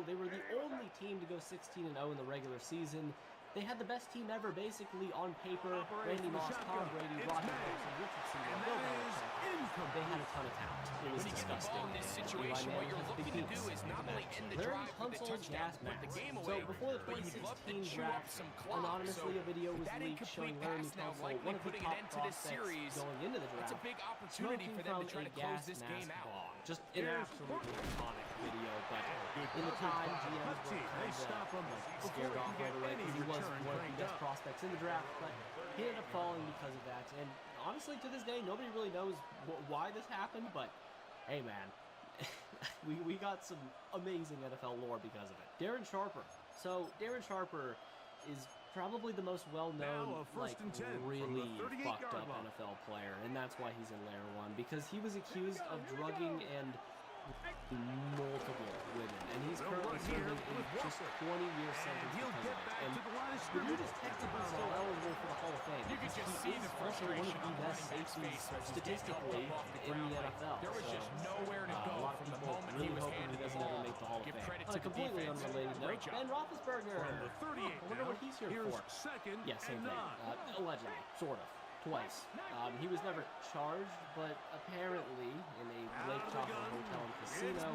They were the only team to go 16-0 in the regular season. They had the best team ever, basically, on paper. Randy Moss, Tom Brady, Roger Wilson, Richard Seymour, Bill Belichick. They had a ton of talent. It was When you get the disgusting. ball in this And situation, Eli what you're Manning has looking big to do beats is in not the only match. end the Larry drive with a Tunsil's touchdown, gas put the mask. game So away, before the but you'd love to 2016 chew up draft, some clock. anonymously So a video was with that leaked incomplete showing Larry pass now Tunsil, likely one of the putting an top end to this prospects series, going into the that's draft, a big opportunity smoking for them from to try a to close gas this game mask out. bong. Just an absolutely iconic video, but in the time, GMs were kind of scared off right away because he was one of the best prospects in the draft, but he ended up falling because of that. And honestly, to this day, nobody really knows why this happened, but hey, man, we got some amazing NFL lore because of it. Darren Sharper. So Darren Sharper is probably the most well-known, like, really fucked up NFL player, and that's why he's in Layer 1, because he was accused of drugging and multiple women, and he's currently serving a just 20-year sentence because of it. And the dude is technically still eligible for the Hall of Fame. You could just He see is the also one of frustration the on best running back's safeties face as he's statistically getting helped off the in the ground. NFL. There was just nowhere to A go lot of from the people moment he really was hoping he handed the doesn't ever ball. make the Hall of Give Fame. credit On to a the completely defense. unrelated Great note, job. Ben Roethlisberger. From the 38 I wonder what he's here here's for. second Yeah, same and thing. 9. Allegedly, sort of. twice. He was never charged, but apparently in a Lake Tahoe hotel and casino,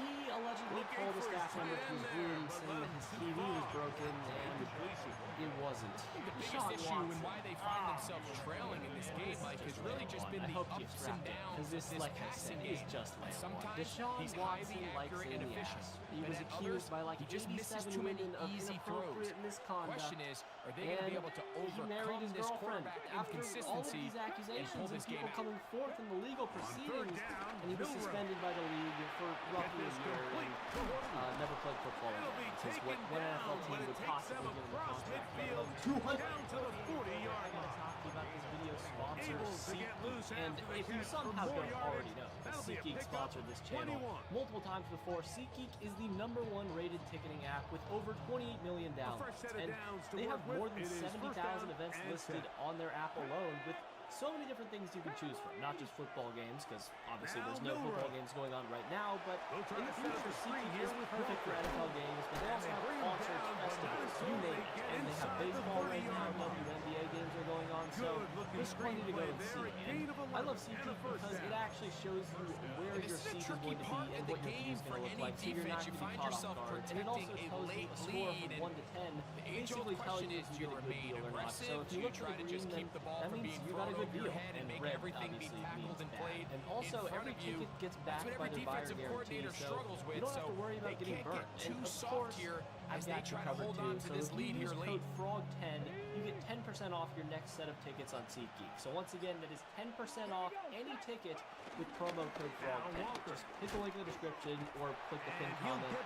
he allegedly called a staff member to his room saying that his TV was broken, and it wasn't. The biggest issue and why they find themselves trailing in this game, Mike, has really just been the ups and downs this, of this like I passing said, is game. just land. Sometimes Deshaun he's Watson highly likes accurate it and in the efficient. ass. He And was at accused others, by like he just misses 87 too many women of easy throws. inappropriate misconduct. Question is, are they going to be able to He married overcome his this girlfriend quarterback after all of inconsistency these and accusations pull and this game people out? coming forth in the legal proceedings, down, and he was Milroe. suspended by the league for roughly a year and never played football again. Because what NFL team would possibly give him a contract? Down to the 40-yard I gotta line. talk to you about this video sponsor, Able to get loose SeatGeek. And after the if you catch somehow for more don't yardage, already know, that'll be a SeatGeek pickup, sponsored this channel 21. multiple times before. SeatGeek is the #1 rated ticketing app with over 28 million downloads. first set of And downs to they work have with. more than It is first 70,000 down events and listed 10. on their app alone, with so many different things you can choose from. Not just football games, because obviously there's no football games going on right now, but They'll try in the to set up future, a screen SeatGeek here is with perfect for Walker. NFL games, but they also have bring him concerts, down, but festivals, not you until name they it. get And they have inside the baseball right now, 40-yard line. WNBA games are going on, so Good-looking there's plenty to go screenplay and there, see. a gain of And I love 11 and a SeatGeek first because it down. actually shows you where And your this is seat a is tricky going to be part and of what the your view game is for going to look any like, so you're not defense. You going to be find caught off yourself guard. And it also protecting a tells you late a score lead, from 1 and to 10, the age-old basically telling question you is, if do you you get a good remain deal or not. aggressive? So if Do you you look try at the to just green, keep the ball that from means being you got a thrown good over your deal, head and and make red everything be obviously tackled means and bad. played And also in front every of you? ticket gets That's backed what by every their buyer defensive guarantee, coordinator so struggles with, you don't have so to worry about they getting can't burnt. get too And of soft course, here I've as they got you try to covered hold too. on to So this if you lead use here code late. FROG10, you get 10% off your next set of tickets on SeatGeek. So once again, that is 10% off any ticket with promo code FROG10. Just hit the link in the description or click the pinned comment.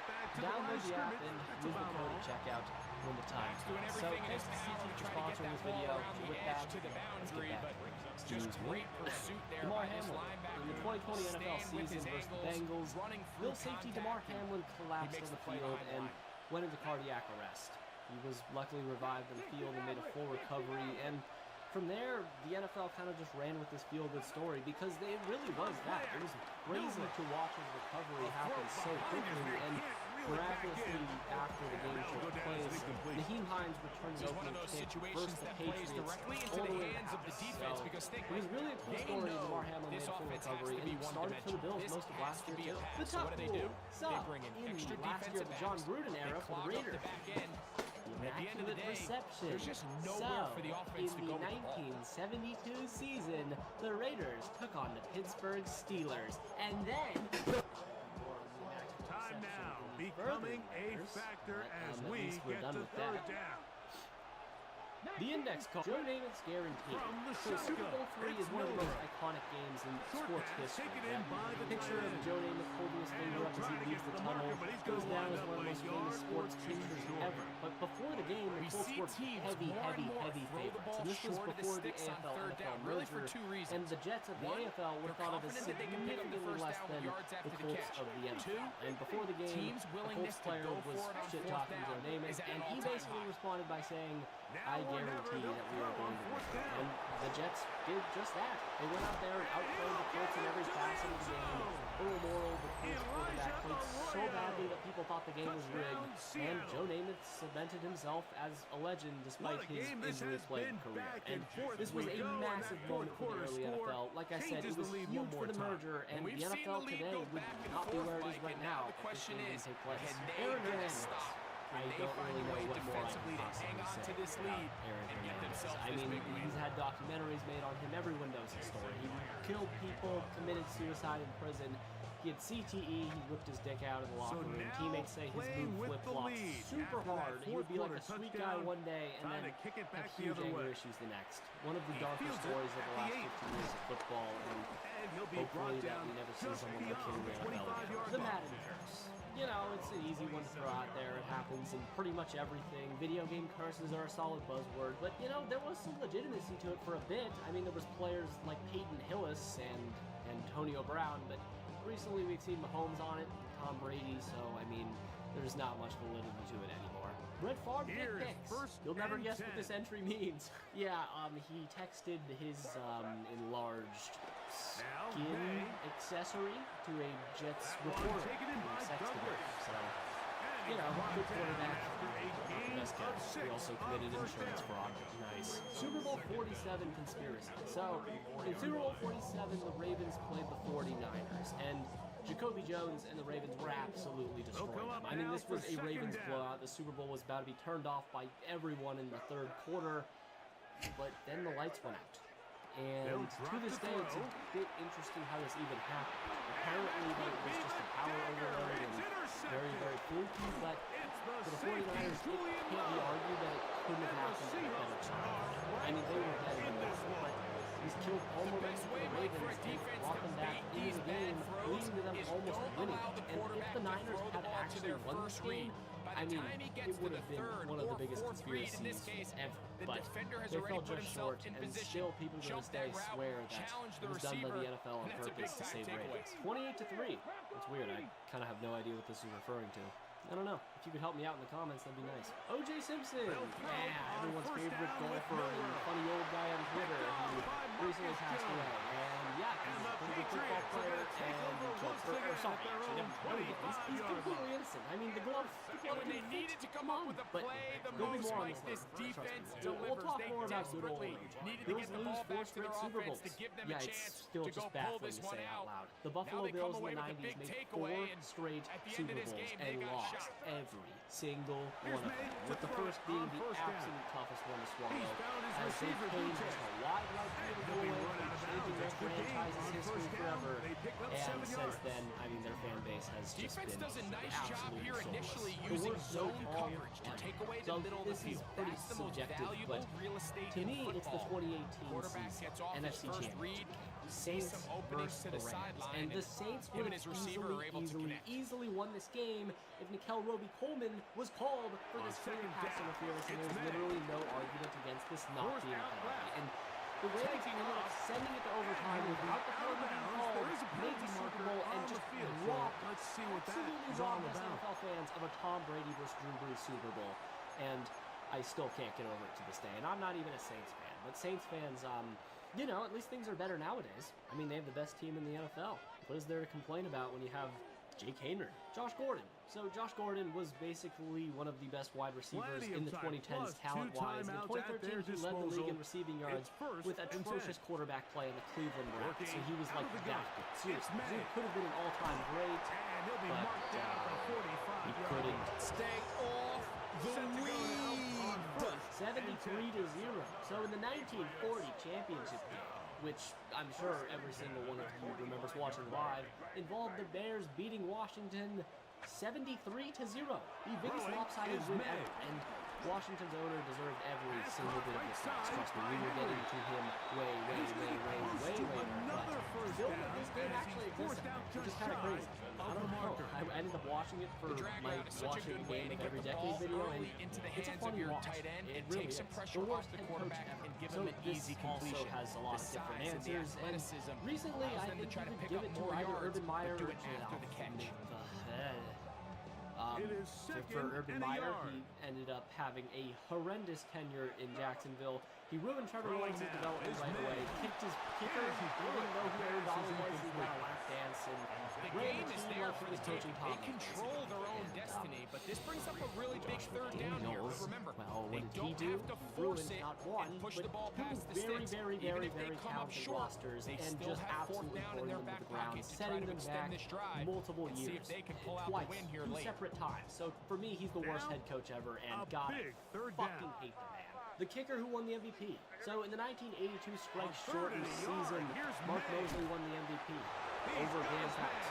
Download the app and use the code at checkout when the time Doing comes. So everything in thanks his to power SeatGeek to for try to get sponsoring that this ball video. around the With edge that, to the let's boundary, get but back. just great pursuit there DeMar by this Hamlin linebacker. in the 2020 NFL Stand with season his versus the ankles, Bengals. running through Bill safety contact, DeMar and Hamlin collapsed makes on the the play field behind the and line. went into cardiac arrest. He was luckily revived on the field and made a full recovery, and from there, the NFL kind of just ran with this feel-good story because it really was that. It was crazy to watch his recovery happen so quickly, and miraculously, after the game took place, Naheem Hines returned an This is one opening of those kick situations versus the that plays Patriots directly into all the way hands of the back. defense So because it was really a cool they story. know DeMar Hamlin made this a full offense has recovery, to and be he started for the Bills one-dimensional. most of This last has to year be a too. pass. The So top what do? They suck bring in in extra the last year of the defensive John backs. Gruden They era for the clog up Raiders. the back end. At the end of the day, Reception. there's just nowhere for the offense to in go the with the ball. 1972 season, the Raiders took on the Pittsburgh Steelers, and then Time now becoming a factor as we get to third down. The index card, Joe Namath's guarantee. From the So Super Bowl III it's is one of the most Milroe. iconic games in Short sports pass history. taken in by the Picture tight of end. Joe Namath holding his finger up as he leaves the tunnel goes down as one of the most famous sports pictures ever. But before the game, the We Colts see were teams heavy more and more favorites. throw the ball And this was short of the before the sticks on AFL third down, really for merger. two reasons. And the Jets of the One, AFL were they're thought of as confident that they can pick up the significantly first less down than with yards the after the Colts catch. of the Two, NFL. And before the game, teams' the willingness Colts to player go was for it on shit fourth talking Joe down Namath, is at and an he all-time basically high. responded by saying, Now I or guarantee never, that we they'll are throw going on to fourth win. down. And the Jets did just that. They went out there and outplayed the Colts in every facet of the game. Earl Morrall, the Colts quarterback, played so badly that people thought the game was rigged. And Joe Namath cemented himself as a legend despite his injury-plagued career. And this was a massive moment for the early NFL. Like I said, it was huge for the merger, and the NFL today would not be where it is right now. The question is, take place. can they Aaron get a Hernandez. stop? I They don't find really a know way what more I defensively can to hang possibly on say to this about lead Aaron and get Hernandez. themselves I this mean, big win. he's had documentaries made on him. Everyone knows his story. He killed people, committed suicide in prison. He had CTE, he whipped his dick out in the locker room. now Teammates say his playing move with the flip-flops lead super after that hard. He would be like a fourth sweet quarter guy touchdown. one day and Time then to kick it have back the huge other anger way. issues the next. One of the He darker fields it stories of at the the last 8. 15 years of football, and And he'll be hopefully brought that down we never see just someone like him in beyond the the NFL again. 25-yard The line. Madden curse. You know, it's an easy one to throw out there. It happens in pretty much everything. Video game curses are a solid buzzword, but you know, there was some legitimacy to it for a bit. I mean, there was players like Peyton Hillis and Antonio Brown, but recently we've seen Mahomes on it, Tom Brady, so I mean, there's not much validity to it anymore. Red Favre Here's dick pics. first You'll never and guess 10. what this entry means. Yeah, he texted his enlarged Now, skin May. accessory to a Jets That one reporter. taken in who by sexted him. Douglas. So And you know, good quarterback. Best guy. He also committed insurance fraud. Nice. Super Bowl 47 conspiracy. So, in Super Bowl 47, the Ravens played the 49ers, and Jacoby Jones and the Ravens were absolutely destroying them. I mean, this was a Ravens blowout. The Super Bowl was about to be turned off by everyone in the third quarter, but then the lights went out. And to this day, it's a bit interesting how this even happened. Apparently, that it was just a power overload and very, very fluky, but for the 49ers, it can't be argued that it couldn't have happened at a better time. I mean, they were better than this, but he's killed all momentum for the Ravens and brought them back into the game, leading to them almost winning. And if the Niners had actually won this game, I mean, it would have been one of the biggest conspiracies ever. But they fell just short, and still people to this day swear that it was done by the NFL on purpose to save Ravens. 28-3. It's weird. I kind of have no idea what this is referring to. I don't know. If you could help me out in the comments, that'd be nice. O.J. Simpson! Yeah, everyone's favorite golfer and funny old guy on Twitter who recently passed away. And yeah, he's a pretty good football player or something. Actually, he's completely innocent. I mean, the glove they needed to come up with a play the most like this defense delivers. We'll talk more about good old O.J. Needed to get the ball back to their offense to give them a chance still to just go pull this one out out. loud. The Buffalo Bills in the 90s made 4 straight Super Bowls and lost every single one of them, with the first being the absolute toughest one to swallow, as they came just a wide right field goal away from changing their franchise's history forever. And since then, I mean, their fan base has just been does a nice job here soulless. initially The using worst zone so coverage to take away the middle of the field. Pretty That's the most subjective, valuable but real estate to in me, it's the football. 2018 Quarterback season gets off his NFC first Championship. read, Saints some openings versus to the the Rams, sideline, and the and Saints him would and his have receiver are able to connect. easily won this game if Nickel Roby-Coleman was called for this clear pass interference, and there's literally no argument against this not being a penalty. And the Ravens ended up sending it to overtime without the penalty being called, made the Super Bowl, and just robbed, absolutely robbed us NFL fans of a Tom Brady versus Drew Brees Super Bowl. And I still can't get over it to this day. And I'm not even a Saints fan, but Saints fans, you know, at least things are better nowadays. I mean, they have the best team in the NFL. What is there to complain about when you have Jake Haener, Josh Gordon? So Josh Gordon was basically one of the best wide receivers in the 2010s talent-wise. In 2013, he led the league in receiving yards with atrocious quarterback play in the Cleveland Browns. So he was like that good. Seriously, he could have been an all-time great, but he couldn't. Stay off the weed. 73-0. So in the 1940 championship game, which I'm sure every single one of you remembers watching live, involved the Bears beating Washington 73-0. The biggest lopsided win ever. And Washington's owner deserved every single bit of this match. Trust me, we were getting to him way later. But still, this game actually existed, which is kind of crazy. I don't know. I ended up watching it for my watching the game of every decade video, and it's a funny watch. It really is. The worst head coach ever. So this also has a lot of different answers. And recently, I think you could give it to either Urban Meyer or for Urban Meyer, he ended up having a horrendous tenure in Jacksonville. He ruined Trevor Lawrence's development right away, kicked his kicker, even though he Aaron Donald was, he got a lap dance, and the game is there for the taking. They control their own destiny, but this brings up a really big third down here. Remember, they don't have to force it and push the ball past the sticks. Even if they come up short, they still have fourth down in their back pocket to try to extend this drive multiple and years, see if they can pull out the win here two late. Separate times. So for me, he's the worst head coach ever, and God, I fucking hate the man. The kicker who won the MVP. So in the 1982 strike shortened season, Mark Mosley won the MVP over Dan Fouts,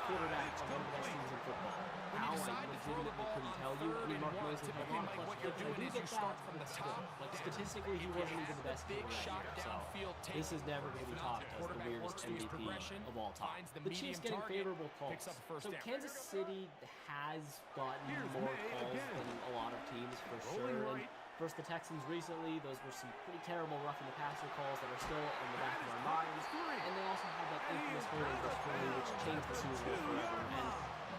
quarterback of one of the best teams in football. How I legitimately couldn't tell you. I mean, Mark Mosley had a lot of clutch kicks. I do get that, but still, like statistically, he wasn't even the best kicker that year. So this is never going to be talked as the weirdest MVP of all time. The Chiefs getting favorable calls. So Kansas City has gotten more calls than a lot of teams for sure. And versus the Texans recently, those were some pretty terrible roughing-the-passer calls that are still in the back of our minds. And they also had that infamous holding versus Philly, which changed the Super Bowl forever. And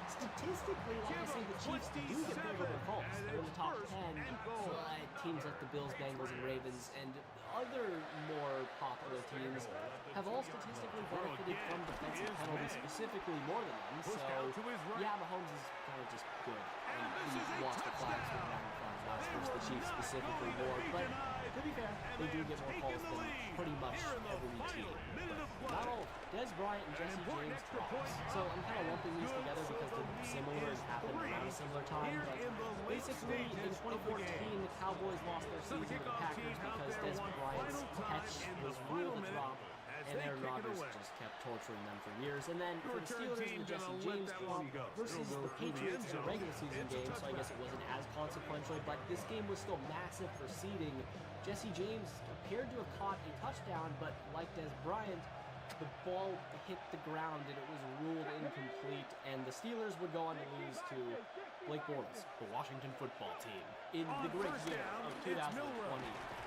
statistically, like I say, the Chiefs do get favorable calls. They're in the top 10, but teams like the Bills, Bengals, and Ravens, and other more popular teams have all statistically benefited from defensive penalties specifically more than them, so yeah, Mahomes is kind of just good, and he lost the flags with 95 last versus the Chiefs specifically more, but to be fair, they do get more calls than pretty much every team, but not all. Dez Bryant and Jesse James drops, so I'm kind of lumping these together because they're similar and happened around a similar time, but basically in 2014 the Cowboys lost their season to the Packers because Dez Bryant's catch was ruled a drop, and Aaron Rodgers just kept torturing them for years. And then for the Steelers and the Jesse James drop versus the Patriots is a regular season game, so I guess it wasn't as consequential, but this game was still massive for seeding. Jesse James appeared to have caught a touchdown, but like Dez Bryant, the ball hit the ground and it was ruled incomplete, and the Steelers would go on to lose to Blake Bortles, the Washington football team, in the great year of 2020.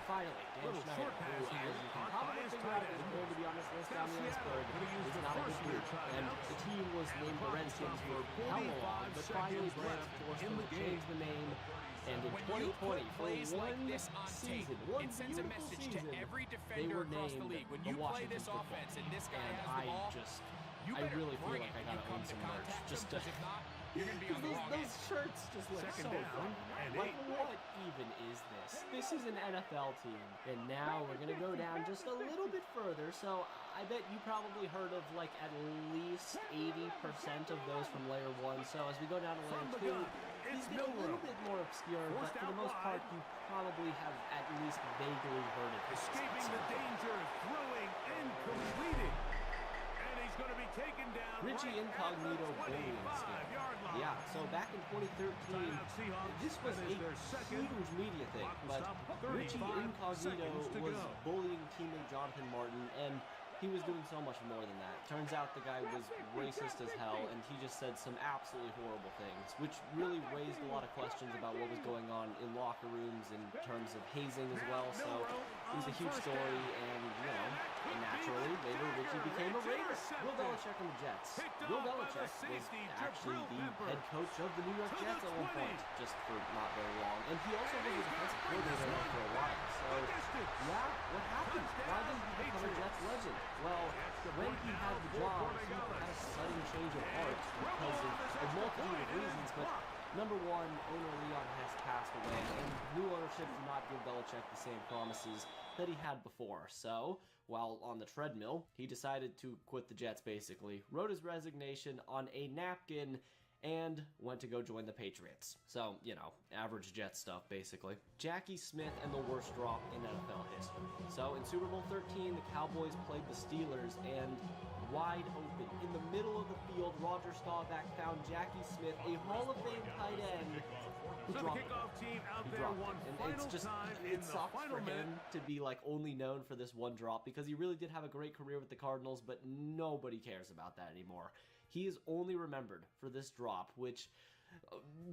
Finally, Dan Schneider, who, as you can probably figure out, is going to be on this list down the iceberg, is not a good group, and the team was named the Redskins for how long, but finally Brant forced them to change the name, and in 2020, for one season, one beautiful season, they were named the Washington football team, and I really feel like I gotta own some merch, just to... Those shirts just look so fun. Like, what even is this? This is an NFL team, and now we're gonna go down just a little bit further, so I bet you probably heard of, like, at least 80% of those from Layer 1, so as we go down to Layer 2, these get a little bit more obscure, but for the most part, you probably have at least vaguely heard of it. Escaping the danger, throwing, and completing. And he's going to be taken down. Richie Incognito bullying scam. Yeah, so back in 2013, this was a huge media thing, but Richie Incognito was bullying teammate Jonathan Martin, and he was doing so much more than that. Turns out the guy was racist as hell, and he just said some absolutely horrible things, which really raised a lot of questions about what was going on in locker rooms in terms of hazing as well, so it was a huge story, and, you know, naturally, later Richie became a Raider. Bill Belichick and the Jets. Bill Belichick was actually the head coach of the New York Jets at one point, just for not very long, and he also was a defensive coordinator for a while, so, yeah, what happened? Why didn't he become a Jets legend? Well, when he had the job, he had a sudden change of heart because of a multitude of reasons, but number one, owner Leon has passed away, and new ownership did not give Belichick the same promises that he had before. So, while on the treadmill, he decided to quit the Jets, basically, wrote his resignation on a napkin, and went to go join the Patriots. So, you know, average Jet stuff, basically. Jackie Smith and the worst drop in NFL history. So, in Super Bowl 13, the Cowboys played the Steelers, and wide open, in the middle of the field, Roger Staubach found Jackie Smith, a Hall of Fame tight end, who dropped him. And it's just, it sucks for him to be, like, only known for this one drop, because he really did have a great career with the Cardinals, but nobody cares about that anymore. He is only remembered for this drop, which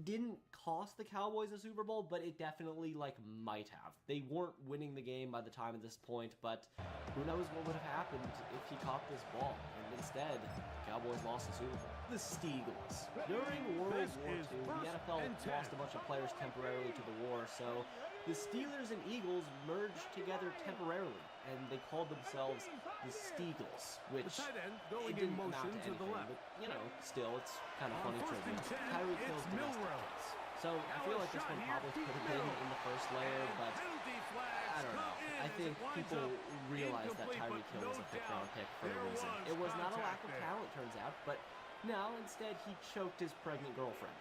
didn't cost the Cowboys a Super Bowl, but it definitely, like, might have. They weren't winning the game by the time of this point, but who knows what would have happened if he caught this ball. And instead, the Cowboys lost the Super Bowl. The Steagles. During World War II, the NFL lost a bunch of players temporarily to the war, so the Steelers and Eagles merged together temporarily, and they called themselves the Steagles, which it didn't amount to anything, but, you know, still, it's kind of funny trivia. Tyreek Hill's domestic case. So, I feel like this one probably could have been in the first layer, but I don't know. I think people realize that Tyreek Hill was a fifth-round pick for a reason. It was not a lack of talent, turns out, but no, instead he choked his pregnant girlfriend.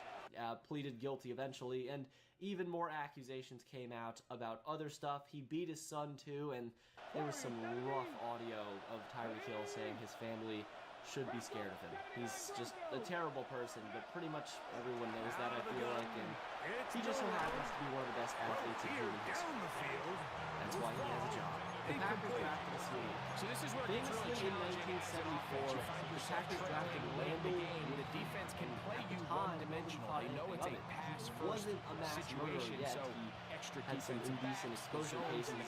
Pleaded guilty eventually, and even more accusations came out about other stuff. He beat his son too, and there was some rough audio of Tyreek Hill saying his family should be scared of him. He's just a terrible person, but pretty much everyone knows that, I feel like, and he just so happens to be one of the best athletes in human history. That's why he has a job. The Packers drafted a senior. So this is where it gets really in 1974, the Packers drafted Randall when the defense can play you one-dimensional. They know it's a pass-first situation, so extra had some indecent exposure cases and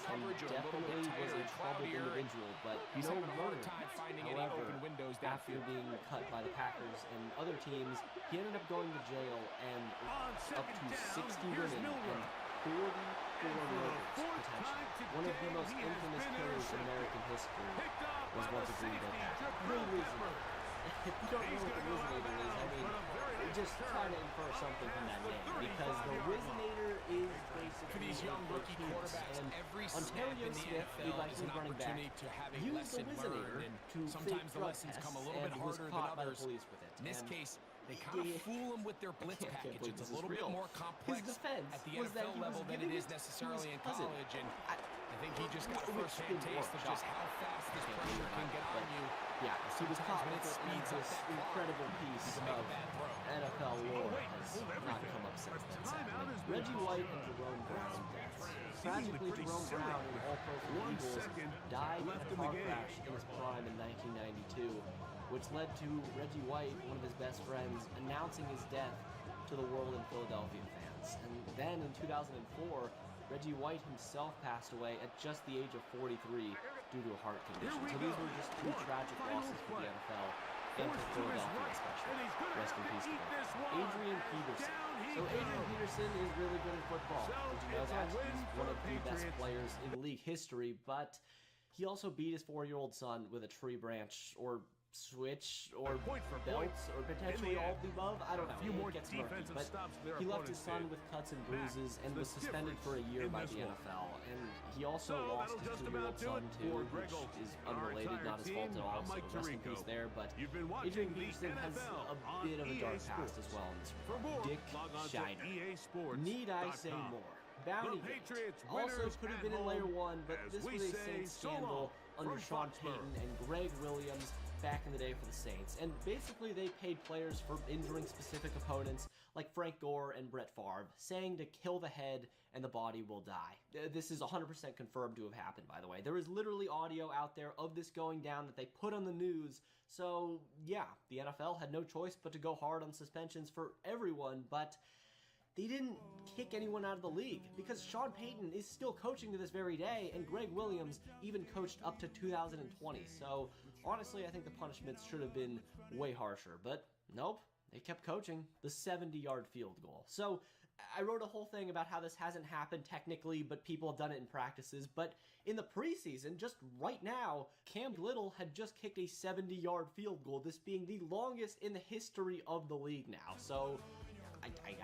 definitely was a troubled individual, but no murder. However, after being cut by the Packers and other teams, he ended up going to jail, and up to 60 women and 44 murders, potentially. One of the most infamous killers in American history was once a Green Bay Packer. The Rizinator. If you don't know what the Rizinator is, I mean, just try to infer something from that name, because the Rizinator is basically these young rookie quarterbacks, and every Ontario Smith, the Vikings running back, used the Rizinator to fake drug tests and was caught by the police with it. In this case, they kind of fool him with their blitz package. It's a little bit more complex at the NFL level than it is necessarily in college, and I think he just got a first-hand taste of just how fast this pressure can get on you. Yeah, he was caught with it, and this incredible piece of NFL lore has not come up since then, sadly. Reggie White and Jerome Brown deaths. Tragically, Jerome Brown, an All-Pro for the Eagles, died in a car crash in his prime in 1992, which led to Reggie White, one of his best friends, announcing his death to the world and Philadelphia fans. And then in 2004, Reggie White himself passed away at just the age of 43 due to a heart condition. So these were just two tragic losses for the NFL and for Philadelphia especially. Rest in peace to them. Adrian Peterson. So Adrian Peterson is really good at football. Did you know that? He's one of the best players in league history, but he also beat his 4-year-old son with a tree branch or switch or belts or potentially all of the above. I don't know. It gets murky, but he left his son with cuts and bruises and was suspended for a year by the NFL. And he also lost his 2-year-old son too, which is unrelated, not his fault at all. So rest in peace there. But Adrian Peterson has a bit of a dark past as well in this regard. Dick Shiner. Need I say more? Bounty Gate also could have been in Layer 1, but this was a Saints scandal under Sean Payton and Greg Williams back in the day for the Saints. And basically they paid players for injuring specific opponents like Frank Gore and Brett Favre, saying to kill the head and the body will die. This is 100% confirmed to have happened, by the way. There is literally audio out there of this going down that they put on the news. So yeah, the NFL had no choice but to go hard on suspensions for everyone, but they didn't kick anyone out of the league because Sean Payton is still coaching to this very day, and Greg Williams even coached up to 2020. So honestly, I think the punishments should have been way harsher, but nope, they kept coaching. The 70-yard field goal. So I wrote a whole thing about how this hasn't happened technically, but people have done it in practices. But in the preseason, just right now, Cam Little had just kicked a 70-yard field goal, this being the longest in the history of the league now. So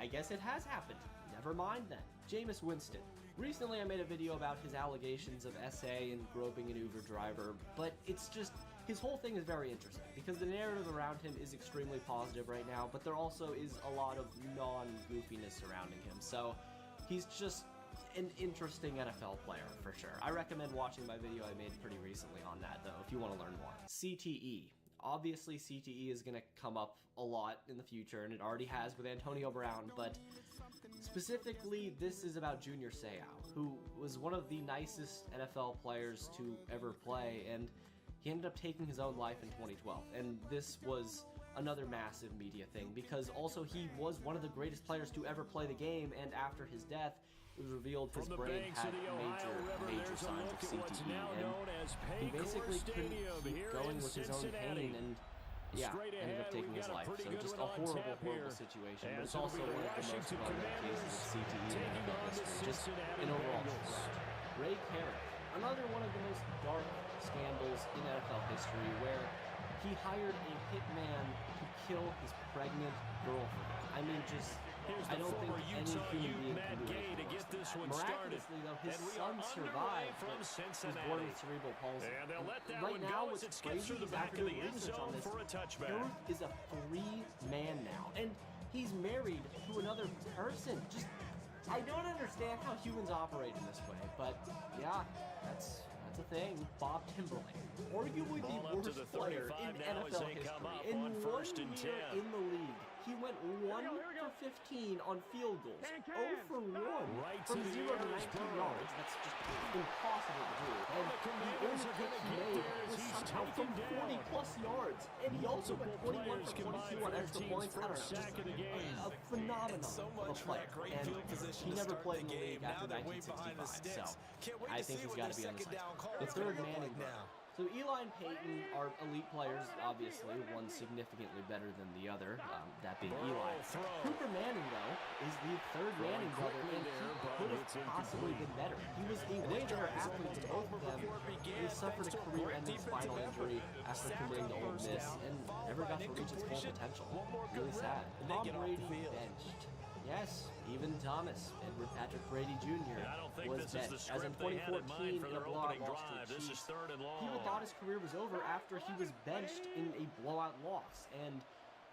I guess it has happened. Never mind then. Jameis Winston. Recently I made a video about his allegations of SA and groping an Uber driver, but it's just, his whole thing is very interesting because the narrative around him is extremely positive right now, but there also is a lot of non-goofiness surrounding him. So he's just an interesting NFL player for sure. I recommend watching my video I made pretty recently on that though if you want to learn more. CTE. Obviously, CTE is going to come up a lot in the future, and it already has with Antonio Brown, but specifically, this is about Junior Seau, who was one of the nicest NFL players to ever play, and he ended up taking his own life in 2012, and this was another massive media thing, because also he was one of the greatest players to ever play the game, and after his death, it was revealed his brain had major signs of CTE, and he basically couldn't keep going with his own pain, and yeah, ended up taking his life. So just a horrible situation, but it's also one of the most common cases of CTE in NFL history, just in overall sport. Ray Carrick, another one of the most dark scandals in NFL history, where he hired a hitman to kill his pregnant girlfriend. I mean, just, I don't think any human being can do anything worse than that. Miraculously, though, his son survived, but he was born with cerebral palsy. And right now, what's crazy is after doing research on this, Carrick is a free man now, and he's married to another person. Just, I don't understand how humans operate in this way, but yeah, that's a thing. Bob Timberlake, arguably the worst player in NFL history, in 1 year in the league, he went 1 for 15 on field goals, 0 for 1 from 0 to 19 yards. That's just impossible to do. And the only kick he made was somehow from 40 plus yards. And he also went 21 for 22 on extra points. I don't know, just a phenomenon of a player. And he never played in the league after 1965, so I think he's got to be on the side. The third Manning brother. So Eli and Peyton are elite players, obviously, one significantly better than the other, that being Eli. Cooper Manning, though, is the third Manning brother, and he could have possibly been better. He was a way better athlete than both of them. He suffered a career-ending spinal injury after committing to Ole Miss, and never got to reach its full potential. Really sad. Tom Brady benched. Yes, even Thomas, Edward Patrick Brady Jr. was benched, as in 2014 in a blowout loss to the Chiefs. People thought his career was over after he was benched in a blowout loss, and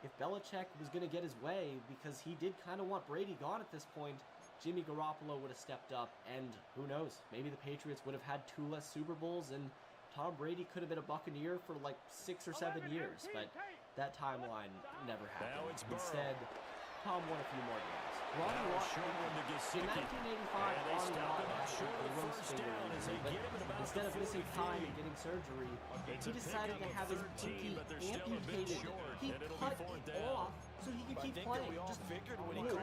if Belichick was going to get his way, because he did kind of want Brady gone at this point, Jimmy Garoppolo would have stepped up, and who knows, maybe the Patriots would have had 2 less Super Bowls, and Tom Brady could have been a Buccaneer for like 6 or 7 years, but that timeline never happened. Instead, Tom won a few more games. Ronnie Lott, in 1985, Ronnie Lott had a gross finger injury, but instead of missing time and getting surgery, he decided to have his pinky amputated. He cut it off so he could keep playing. Just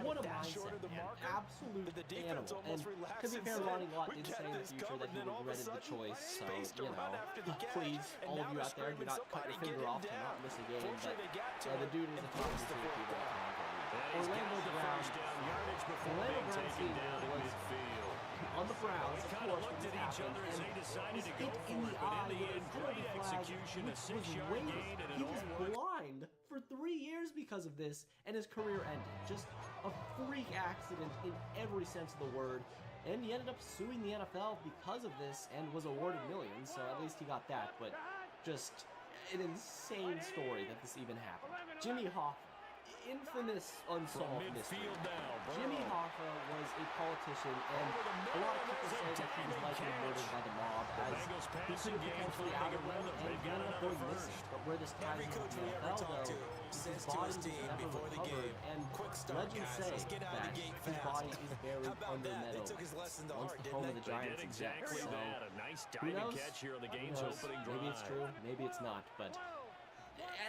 what a mindset, man. Absolute animal. And to be fair, Ronnie Lott did say in the future that he regretted the choice, so, you know, please, all of you out there, do not cut your finger off to not miss a game, but the dude is a top receiver. Orlando Brown Sr. was on the Browns, of course, when this happened, and was hit in the eye with a penalty flag, which was waived. He was blind for 3 years because of this, and his career ended. Just a freak accident in every sense of the word, and he ended up suing the NFL because of this and was awarded millions, so at least he got that, but just an insane story that this even happened. Jimmy Hoffa. Infamous unsolved mystery. Jimmy Hoffa was a politician, and a lot of people say that he was likely murdered by the mob, as he could have potentially outed them and ended up going missing. But where this ties into the NFL, though, is his body was never recovered, and legends say that his body is buried under Meadowlands, once the home of the Giants exec. So, who knows? Maybe it's true, maybe it's not, but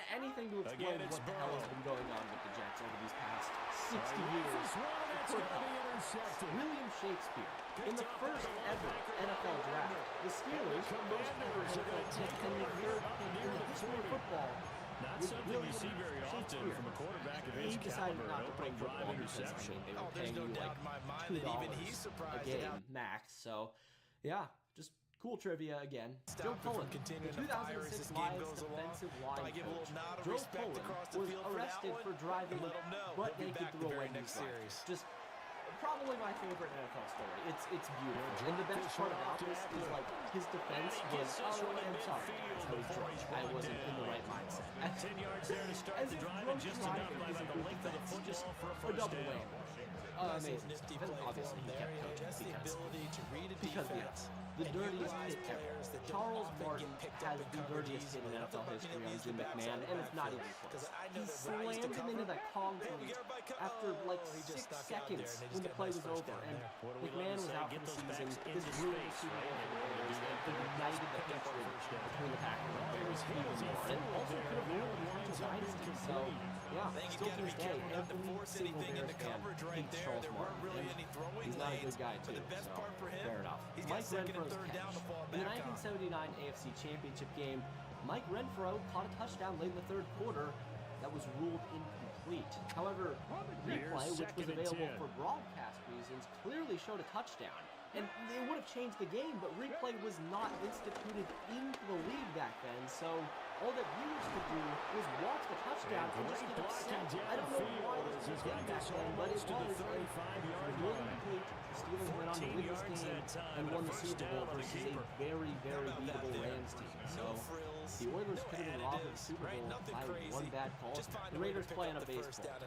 anything to explain what the hell has been going on with the Jets over these past 60 years. William Shakespeare, in the first ever NFL draft, the Steelers, the first ever NFL pick and the third pick in the history of football, with William Shakespeare. He decided not to play football because, I mean, they were paying you like $2 a game max, so yeah, just cool trivia again. Joe Pullen, the 2006 Lions defensive line coach. Joe Pullen was arrested for driving butt naked through a Wendy's drive. Just probably my favorite NFL story. It's beautiful. And the best part about this is like his defense was, oh, I'm sorry, I was drunk. I wasn't in the right mindset. As if drunk driving is a good defense, just a double whammy. Amazing stuff. And obviously he kept coaching because yes. The dirtiest hit ever. Charles Martin has the dirtiest hit in NFL history on Jim McMahon, and it's not even close. He slammed him into the concrete after like 6 seconds when the play was over, and McMahon was out for the season. This ruined the Super Bowl for the Bears, and ignited the hatred between the Packers and the Bears even more. And also could have ruined the Lions dynasty, so yeah, still to this day, every single Bears fan hates Charles Martin, and he's not a good guy too, so fair enough. Mike Renfro's catch. In the 1979 AFC Championship game, Mike Renfro caught a touchdown late in the third quarter that was ruled incomplete. However, replay, which was available for broadcast reasons, clearly showed a touchdown. And it would have changed the game, but replay was not instituted into the league back then, so all that viewers could do was watch the touchdown and just get upset. I don't know why this was getting back then, but it was. It was really complete. The Steelers went on to win this game and won the Super Bowl versus a very, very beatable Rams team. So the Oilers could have been robbed of the Super Bowl by one bad call. The Raiders play on a baseball.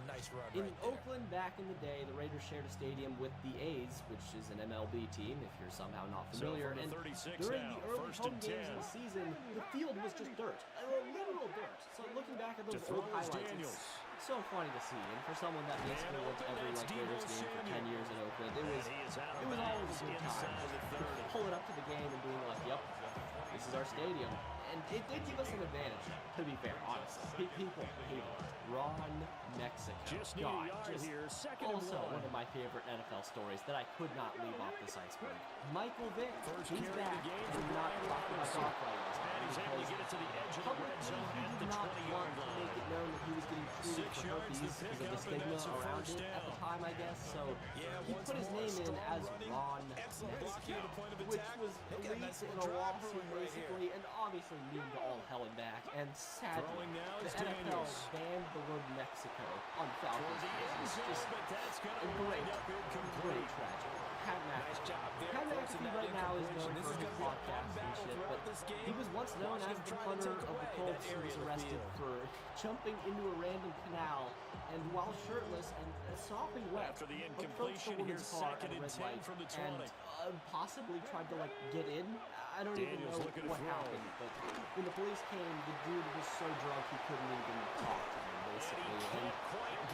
In Oakland back in the day, the Raiders shared a stadium with the A's, which is an MLB team, if you're somehow not familiar. And during the early home games of the season, the field was just dirt. Literal dirt. So looking back at those old highlights, it's so funny to see. And for someone that basically went to every Raiders game for 10 years in Oakland, it was always a good time. Pull it up to the game and being like, yep, this is our stadium. And it did give us an advantage, to be fair, honestly. People hate it. Ron Mexico. Just need a yard here. Second and Also, one. one of my favorite NFL stories that I could not leave off this iceberg. Michael Vick, he's carry of back. the game And for we're not Brian talking about Robinson. dogfighting this time. And he's able to get it to the edge of the red zone He at did the not 20-yard want to make it line. known that he was getting treated 6 for yards to herpes pick because of the up, and stigma that's a around first it at the down. time, I guess. So he put his name in as Ron Mexico, which was leads in a lawsuit basically, and obviously mean to all hell and back. And sadly, Throwing now the is NFL Daniels. banned the word Mexico on Falcons. It's just But that's going to great, wind up great incomplete. tragedy. Pat Nice McAfee. job there, Pat forcing McAfee that right now is known incompletion. This for is his gonna be a podcast fun and battle shit, throughout but this game. he was once known as Washington the trying to punter take of the away Colts that who area was of the arrested field. for jumping into a random canal and while shirtless and sopping wet, After the approached a incompletion, woman's here's car at second a and red 10 light from the and 20. possibly tried to like get in. I don't even Daniels know looking to what throw. happened, but when the police came, the dude was so drunk he couldn't even talk to me, basically. And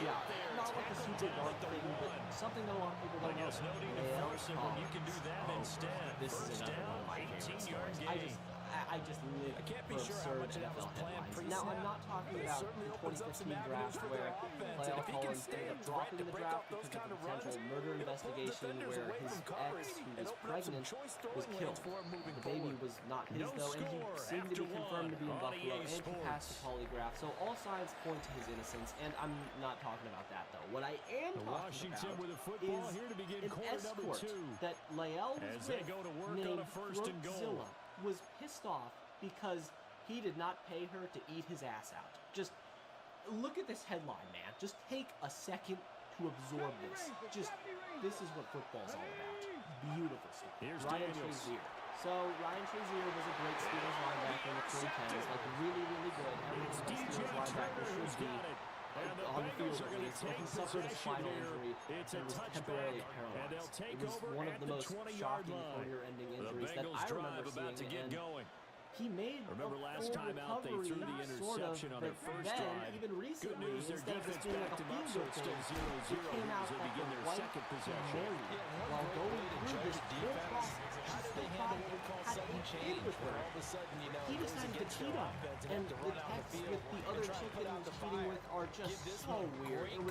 yeah, not like a super dark thing, but something that a lot of people don't know. Daniels no need to Male force it when you can do that comments. instead. This is First another one of down, my favorite 18-yard stories. gain. I just live I can't be for sure how absurd much of that was NFL planned headlines. Now, I'm not talking It about certainly the opens up some 2015 avenues draft for where their offense. Lyle And if he can Collins stay ended up right dropping to in the break draft up those because of kind a of runs, potential murder it'll pull investigation defenders where away his from ex, coverage who and was open up some pregnant, choice was throwing killed. lanes for him moving The baby forward. was not his, No though, and he score seemed to be after confirmed to be in one on Buffalo, EA and he passed the Sports. polygraph. So all signs point to his innocence, and I'm not talking about that, though. What I am talking Washington about with a football is here to begin an quarter number escort 2. that Lael was As they with, go to work on named a first and goal. Throatzilla, was pissed off because he did not pay her to eat his ass out. Just look at this headline, man. Just take a second to absorb this. This is what football's all about. Beautiful stuff. Here's Ryan Daniels. Shazier. So Ryan Shazier was a great Steelers linebacker in the 2010s, like really, really good. Every Steelers linebacker should be on the field at least. But he suffered a spinal injury and was temporarily paralyzed. It was one of the most shocking career-ending injuries that I remember seeing, and he made Remember a last full time out they recovery, threw the sort of, interception on their but first then, drive. even recently, Good news, their instead of defense just being like backed a him up, field so goal it's still thing, 0-0 it came out as they that begin the their white second possession. Mary, while going through this whole process, she still thought it had a kid with her. He decided to cheat on her, and the texts with the other chick that he was cheating with are just so weird. It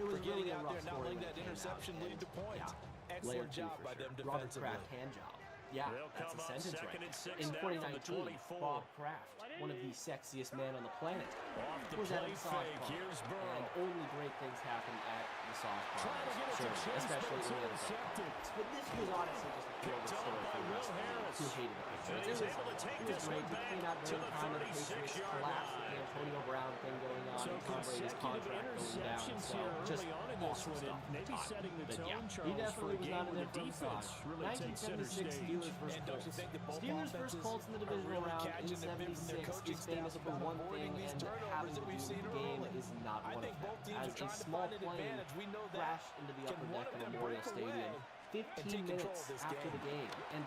was really a rough story when it came interception out, lead to points. yeah. Excellent Layer 2 job for by sure. them Robert defensively. Kraft hand job. Yeah, They'll that's come a up sentence second right and 6 there. In now from the 2019, 24. Bob Kraft, one of the sexiest men on the planet, Off the was at play a massage fake. parlor, Here's and Burrow. only great things happen at massage Trying to get it parlors, to sure, Chase, especially but in the it's NFL intercepted. context. But this was honestly just a Picked terrible up story by for the Will rest of the league, Harris. who hated the And Patriots. he's able to take It was this great. one He back came out to during the the time of the Patriots 36-yard collapse with line. the Antonio Brown thing going on, So and Tom Brady's consecutive contract going down. interceptions So here just early on in this awesome one, stuff. and maybe Time. setting the But tone, yeah, Charles, he definitely for a was game not in where there the for defense massage. really takes center 1976 stage. Steelers versus And don't you Colts. think that both Steelers versus offenses Colts in the are divisional really round in catching the bit from their 76 coaching is famous staff for about one avoiding thing, these and turnovers having that to we've do seen with the game early. is not I one think of both them. teams As are a trying to small find an plane advantage. We know that. crashed into the Can upper one deck of of them Memorial break away Stadium and 15 take control minutes of this after game? the game. And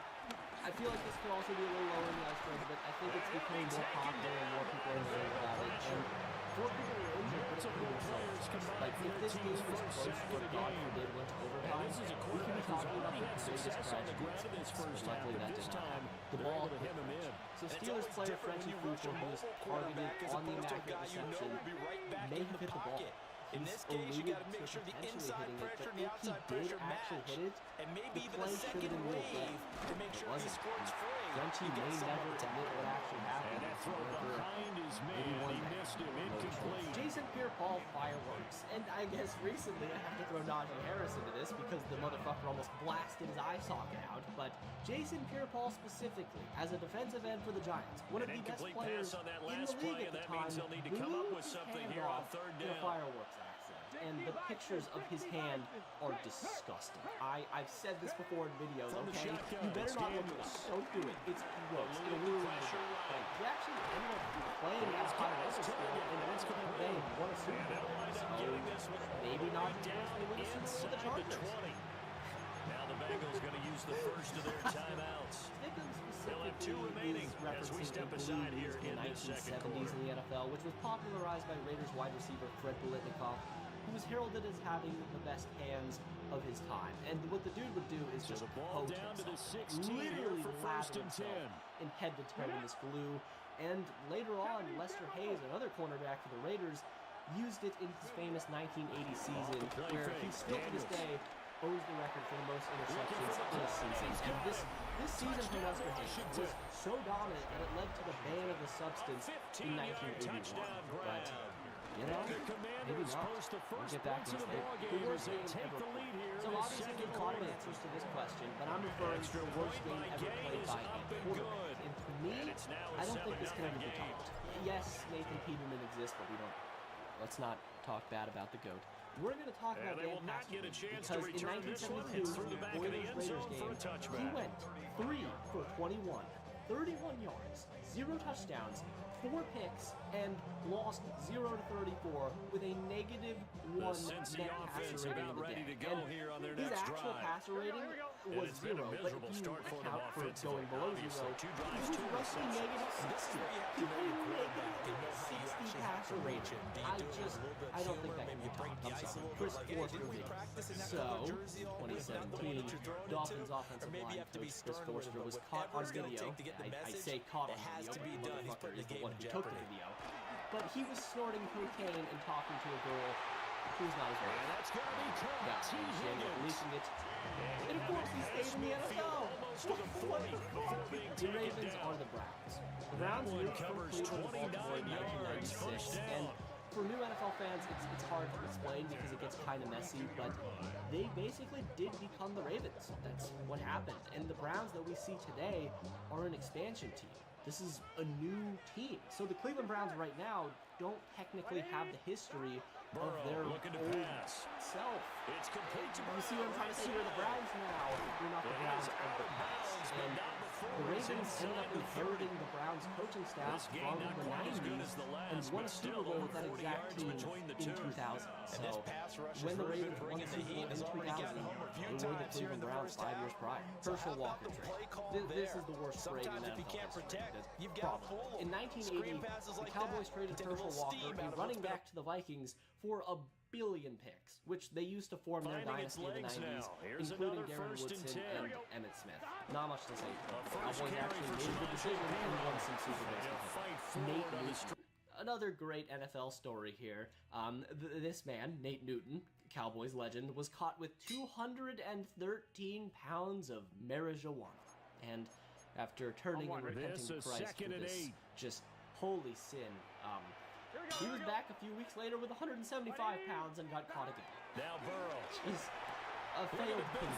I feel like this could also be a little lower in the iceberg, but I think it's becoming more popular and more people are learning about it. And four people were injured, but it could be like if this game was close, but God forbid went to overtime, This is a we could be quarterback who's talking about already the had greatest success on the tragedy ground in this but first half, luckily but that this did not time happen. The they're ball able to hit hem him in. So And it's Steelers always player different when Frenchie you rush a Cooper, who was mobile targeted quarterback as on the opposed to a immaculate guy you know reception, will be right back may in have the hit the ball. pocket. In He's this case, you got to make alluded sure the potentially inside hitting it, pressure but and the if he outside did pressure actually match, hit it, and maybe the even a play should have second been ruled wave dead. to make It sure he wasn't. squirts free. Frenchie You get may some never of the admit what actually happened. And that throw behind his man, he missed him, incomplete. Jason Pierre-Paul fireworks. And I guess recently I have to throw Najee Harris into this because the motherfucker almost blasted his eye socket out. But Jason Pierre-Paul specifically, as a defensive end for the Giants, one of An the best incomplete players pass on that in last the league play, at and the that time, means they'll need to come up with blew his something hand here on off third in a down. fireworks accident. And the pictures of his hand are disgusting. I've said this before in videos, From the okay? shotgun, You better it's not look it Daniels. up. Don't do it. It's gross. It'll ruin your game. Like, he actually ended up playing at Colorado School and went to Tampa Bay and won a Super Bowl. So maybe not down win a Super Bowl with the inside the Chargers. 20. Now the Bengals going to use the first of their timeouts. Pickens They'll have two specifically remaining is as we referencing step a aside blue here in in the this second 1970s quarter. in the NFL, which was popularized by Raiders wide receiver Fred Biletnikoff, who was heralded as having the best hands of his time. And what the dude would do is So just the ball coat down to the himself, 16 here literally for lather first and himself 10. in head to toe in this glue. And later on, Lester Hayes, another cornerback for the Raiders, used it in his famous 1980 season, where he still to this day owns the record for the most interceptions in a season. And this season for Lester Hayes was so dominant that it led to the ban of the substance in 1981. But, you know, maybe not. We'll get back to this later. The worst game ever played. So obviously there's a lot of answers to this question, but I'm referring to the worst game ever played by a quarterback. And to me, I don't think this can ever be topped. Yes, Nathan Peterman exists, but let's not talk bad about the GOAT. We're going to talk about Dan Pasternak because in 1972, the Oilers-Raiders game, he went 3 for 21, 31 yards, 0 touchdowns, 4 picks, and lost 0-34 with a negative 1 net passer rating of the day. And his actual passer rating was 0, but if you account for going below 0, it was roughly negative 60. He played negative 60 passer rating. I don't think that can be topped. I'm sorry. Chris Forster did. So, 2017, Dolphins offensive line coach Chris Forster was caught on video. I say caught on video, but the motherfucker is the one who took the video. But he was snorting cocaine and talking to a girl who's not his wife. That's going to be caught. Releasing it. And of course, he stayed in the NFL. What the fuck? The Ravens are the Browns. The Browns moved from Cleveland to Baltimore in 1996. And for new NFL fans, it's hard to explain because it gets kind of messy, but they basically did become the Ravens. That's what happened. And the Browns that we see today are an expansion team. This is a new team. So the Cleveland Browns right now don't technically have the history of their old self. It's complete to you see what I'm trying to say here? The Browns now, you're not the Browns of the past. And the Ravens ended up inheriting the Browns coaching staff from the 90s and won a Super Bowl with that exact team in 2000. So when the Ravens won the Super Bowl in 2000, they were the Cleveland Browns 5 years prior. Herschel Walker trade. This is the worst trade in NFL history. Problem. In 1980, the Cowboys traded Herschel Walker, a running back to the Vikings, for $1 billion picks, which they used to form their dynasty in the 90s, including Darren Woodson and Emmitt Smith. Not much to say. The Cowboys actually made a good decision and won some Super Bowls. Nate Newton. Another great NFL story here. This man, Nate Newton, Cowboys legend, was caught with 213 pounds of marijuana. And after turning and repenting to Christ for this just holy sin, he was back a few weeks later with 175 pounds and got caught again. Now Burrow. He's a failed pin.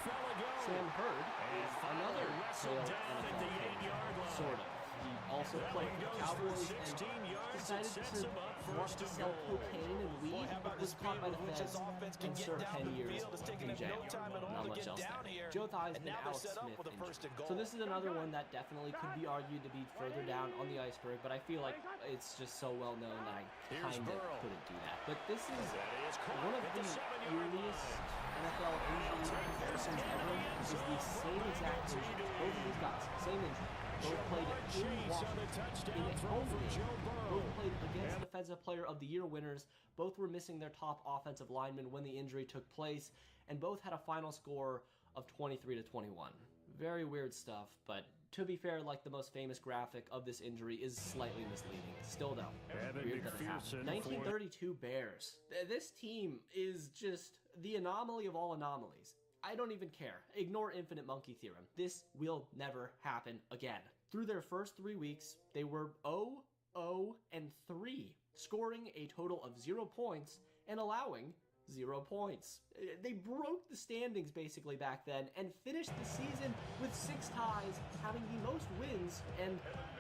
Sam Hurd is another failed NFL pin, sort of. He also played for the Cowboys and decided to want to sell cocaine and weed, but was caught by the feds and served 10 years in jail. Not much else there. Joe Theismann and Alex Smith injured. So this is another one that definitely could be argued to be further down on the iceberg, but I feel like it's just so well known that I kind of couldn't do that. But this is one of the earliest NFL injury comparisons ever. Is the same exact injury. Both of these guys, same injury. Both played in Washington in a home game. Both played against Defensive Player of the Year winners. Both were missing their top offensive linemen when the injury took place, and both had a final score of 23-21. Very weird stuff, but to be fair, like the most famous graphic of this injury is slightly misleading. Still though, weird that it happened. 1932 Bears. This team is just the anomaly of all anomalies. I don't even care. Ignore infinite monkey theorem. This will never happen again. Through their first 3 weeks, they were 0-0-3, scoring a total of 0 points and allowing 0 points. They broke the standings basically back then and finished the season with 6 ties, having the most wins, and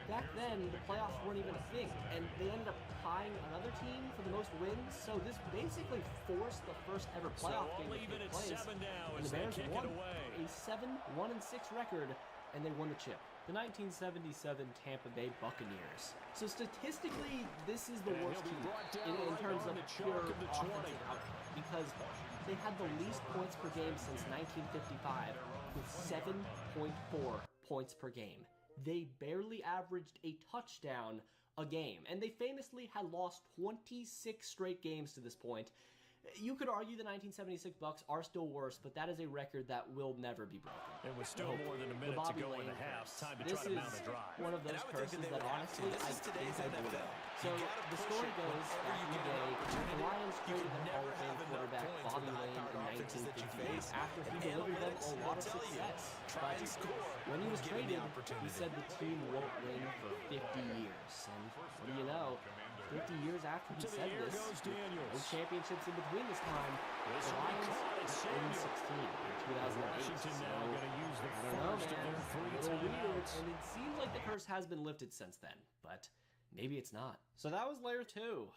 back then the playoffs weren't even a thing, and they ended up tying another team for the most wins, so this basically forced the first ever playoff game to take place, and the Bears won a 7-1-6 record, and they won the chip. The 1977 Tampa Bay Buccaneers. So statistically, this is the worst team in terms of pure offensive output, because they had the least points per game since 1955 with 7.4 points per game. They barely averaged a touchdown a game, and they famously had lost 26 straight games to this point, You could argue the 1976 Bucks are still worse, but that is a record that will never be broken. And with still more than a minute to go in the half, time to try to mount a drive. One of those curses that honestly I think I believe. So the story goes back in the day, the Lions traded their Hall of Fame quarterback Bobby Lane in 1958 after he delivered them a lot of success. But when he was traded, he said the team won't win for 50 years. And what do you know? 50 years after he said this, no championships in between this time, the Lions win 16 in 2008. So, I don't know, man. It's a little weird, and it seems like the curse has been lifted since then, but maybe it's not. So that was layer 2.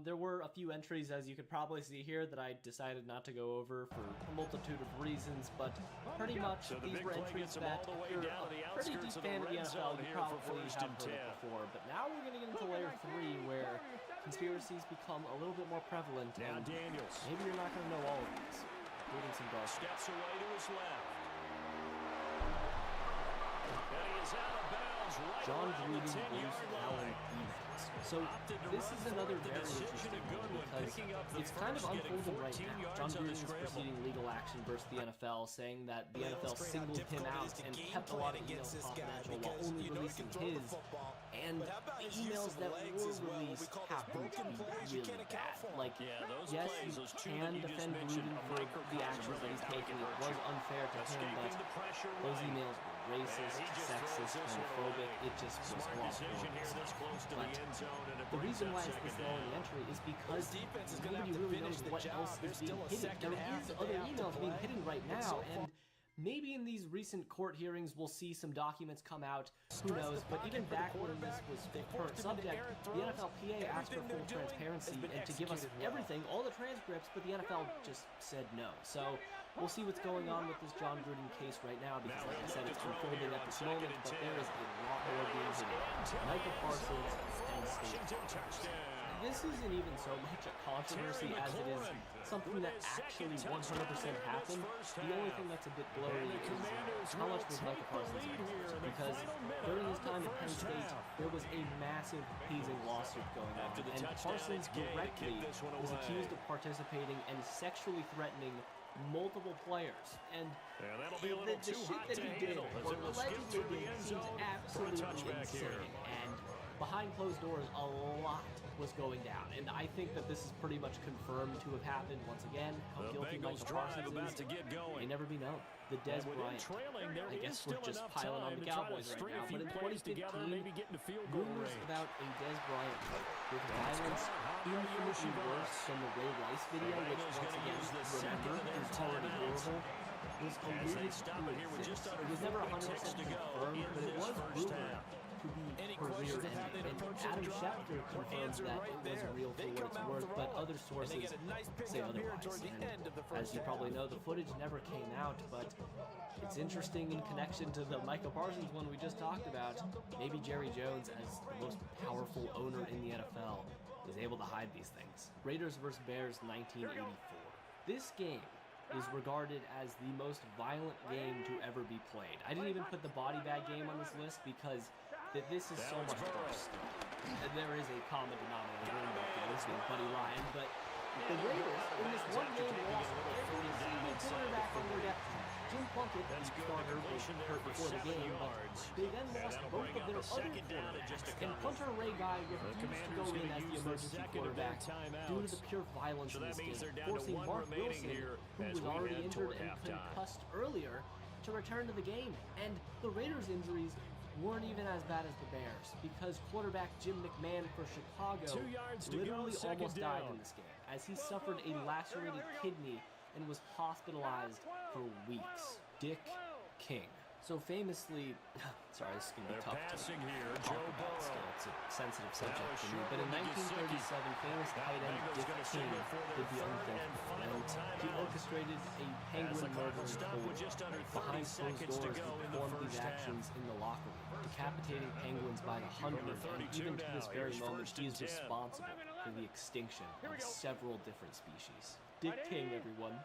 There were a few entries, as you could probably see here, that I decided not to go over for a multitude of reasons, but pretty much these were entries that if you're a pretty deep fan of the NFL, you probably have heard it before. But now we're going to get into layer 3, where conspiracies become a little bit more prevalent, and maybe you're not going to know all of these, including some dark steps away to his left. And he is out of bounds right John around the Gruden 10-yard line. So this is another very interesting one because it's kind of unfolding right now. John Gruden is proceeding legal action versus the NFL, saying that the NFL singled him out and kept a lot of emails confidential while only releasing his. And the emails that were released happen to be really bad. Like, yes, you can defend Gruden for the actions that he's taking. It was unfair to him, but those emails were racist, sexist, homophobic. It just was a lot of But the reason why it's this low in the entry is because nobody really knows what else is being hidden. There is other emails being hidden right now, and maybe in these recent court hearings we'll see some documents come out, who knows, but even back when this was the current subject, the NFLPA asked for full transparency and to give us everything, all the transcripts, but the NFL just said no. So we'll see what's going on with this John Gruden case right now, because like I said, it's unfolding at this moment, but there is a lot more being hidden. Michael Parsons and State. This isn't even so much a controversy as it is something that actually 100% happened. The only thing that's a bit blurry is how much was Michael Parsons involved, because during his time at Penn State, there was a massive hazing lawsuit going on, and Parsons directly was accused of participating and sexually threatening multiple players, and the shit that he did, or allegedly did, seems absolutely insane, and behind closed doors, a lot was going down, and I think that this is pretty much confirmed to have happened once again. How guilty Michael Parsons is may never be known. The Dez Bryant, I guess we're just piling on the Cowboys right now, but in 2015, rumors about a Dez Bryant with violence infinitely worse than the Ray Rice video, which once again, remember, is already horrible, was alluded to exist. It was never 100% confirmed, but it was rumored to be career-ending, and Adam Schefter confirms that it wasn't real for what it's worth, but other sources say otherwise. And as you probably know, the footage never came out, but it's interesting in connection to the Michael Parsons one we just talked about. Maybe Jerry Jones, as the most powerful owner in the NFL, is able to hide these things. Raiders vs. Bears 1984. This game is regarded as the most violent game to ever be played. I didn't even put the body bag game on this list because this is so much worse. And there is a common denominator in both games, being Buddy Ryan, but the Raiders in this one game lost every single quarterback on their depth chart. Jim Plunkett, the starter, was hurt before the game, but they then lost both of their other quarterbacks, and punter Ray Guy refused to go in as the emergency quarterback due to the pure violence in this game, forcing Mark Wilson, who was already injured and concussed earlier, to return to the game. And the Raiders' injuries weren't even as bad as the Bears, because quarterback Jim McMahon for Chicago literally almost died in this game, as he suffered a lacerated kidney and was hospitalized for weeks. Dick King. So famously, sorry, this is going to be tough to talk about still. It's a sensitive subject for me. But in 1937, famous tight end Dick King did the unthinkable. And he orchestrated a penguin murdering code. Behind closed doors, he performed these actions in the locker room, decapitating penguins by the hundred, and even to this very moment, he is responsible for the extinction of several different species. Dick King, everyone.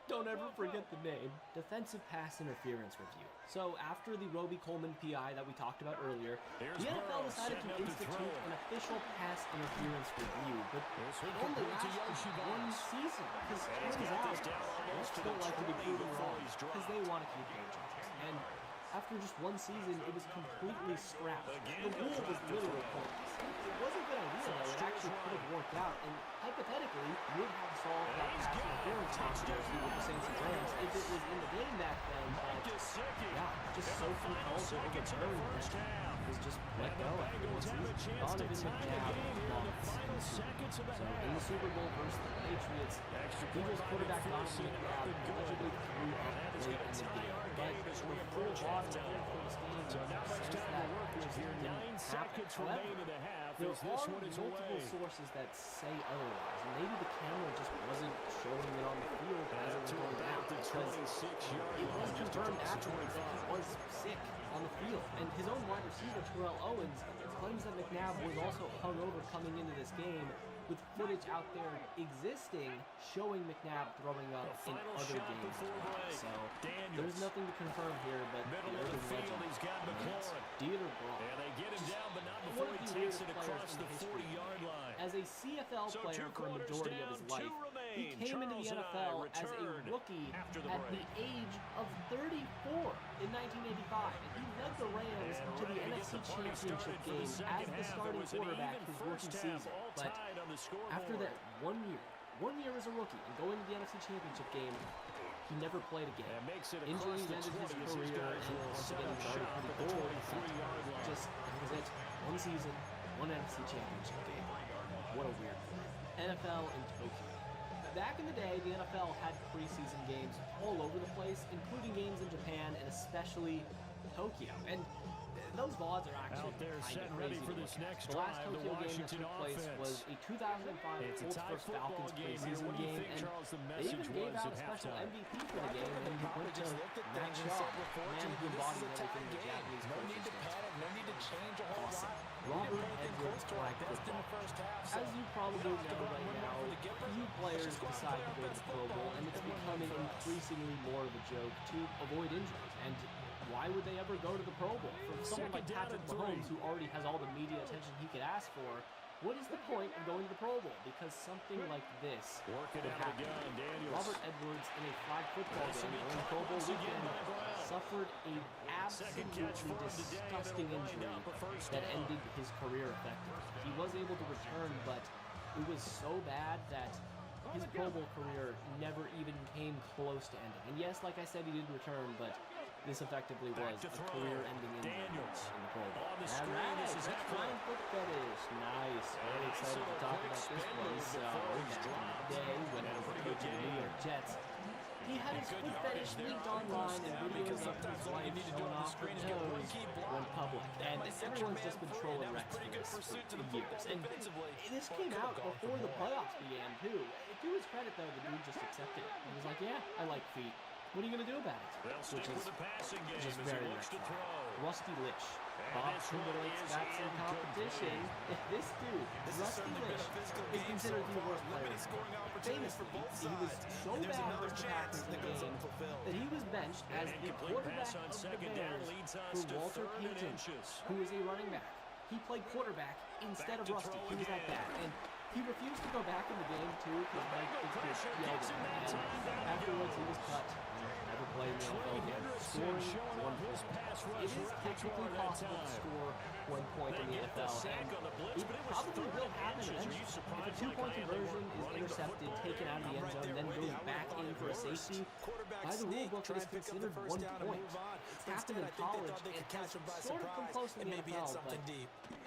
Don't ever forget the name. Defensive pass interference review. So after the Roby-Coleman PI that we talked about earlier, the NFL decided to institute an official pass interference review, but it only lasted one season, because turns out refs don't like to be proven wrong, because they want to keep their judges. And after just one season, it was completely scrapped. The rule was literally pointless. It was a good idea, though. It actually could have worked out, and hypothetically would have solved that pass interference controversy with the Saints and Rams if it was in the game back then. But yeah, just so few calls were overturned that was just let go after one season. Donovan McNabb lost in the Super Bowl. So in the Super Bowl versus the Patriots, Eagles quarterback Donovan McNabb allegedly threw up late in the game. But the full body of the game says that it didn't happen. However, there are multiple sources that say otherwise, and maybe the camera just wasn't showing it on the field as it was going down, because it was confirmed actually that he was sick on the field, and his own wide receiver Terrell Owens claims that McNabb was also hungover coming into this game, with footage out there existing showing McNabb throwing up in other games. So there's nothing to confirm here, but the urban legend remains. Dieter Braun. One of the weirdest players in the history. As a CFL player for a majority of his life, he came into the NFL as a rookie at the age of 34 in 1985, and he led the Rams to the NFC Championship game as the starting quarterback his rookie season. But after that 1 year as a rookie and going to the NFC Championship game, he never played a game. Injuries ended his career, and once again, he was already pretty old. Just, that was it. One season, one NFC Championship game. What a weird thing. NFL in Tokyo. Back in the day, the NFL had preseason games all over the place, including games in Japan and especially Tokyo. And those VODs are actually kind of crazy. The last Tokyo game that took place was a 2005 Colts vs. Falcons preseason game, and they even gave out a special MVP for the game, and he went to Matt Shaw, man who embodied everything the Japanese coaches do. Awesome. Robert Edwards flag football. As you probably know right now, few players decide to go to the Pro Bowl, and it's becoming increasingly more of a joke to avoid injuries. And why would they ever go to the Pro Bowl? For someone like Patrick Mahomes, who already has all the media attention he could ask for, what is the point of going to the Pro Bowl? Because something like this could happen. Robert Edwards, in a flag football game during Pro Bowl weekend, suffered an absolutely disgusting injury that ended his career effectively. He was able to return, but it was so bad that his Pro Bowl career never even came close to ending. And yes, like I said, he did return, but this effectively was a career-ending injury in the Pro Bowl. All right, that's flying foot fetish. Nice. Very excited to talk about this one. So, back in the day, when I was coaching the New York Jets, he had his foot fetish leaked online, and videos of his wife showing off her toes went public. And everyone's just been trolling Rex for this for years. And this came out before the playoffs began, too. To his credit, though, the dude just accepted it. He was like, yeah, I like feet. What are you going to do about it? Which is just very Rex. Rusty Litch. Bob Timberlake's got some competition. If this dude, Rusty Litch, is considered the worst player. Famously, he was so bad for the Packers in the game that he was benched as the quarterback of the Bears for Walter Payton, who was a running back. He played quarterback instead of Rusty. He was that bad. And he refused to go back in the game, too, because Mike just yelled at him. And afterwards, he was cut. Never played in the NFL again. Scoring 1 point. It is technically possible to score 1 point in the NFL, and it probably will happen eventually. If a 2-point conversion is intercepted, taken out of the end zone, then goes back in for a safety, by the rule book, it is considered 1 point. It's happened in college, and has sort of come close in the NFL, but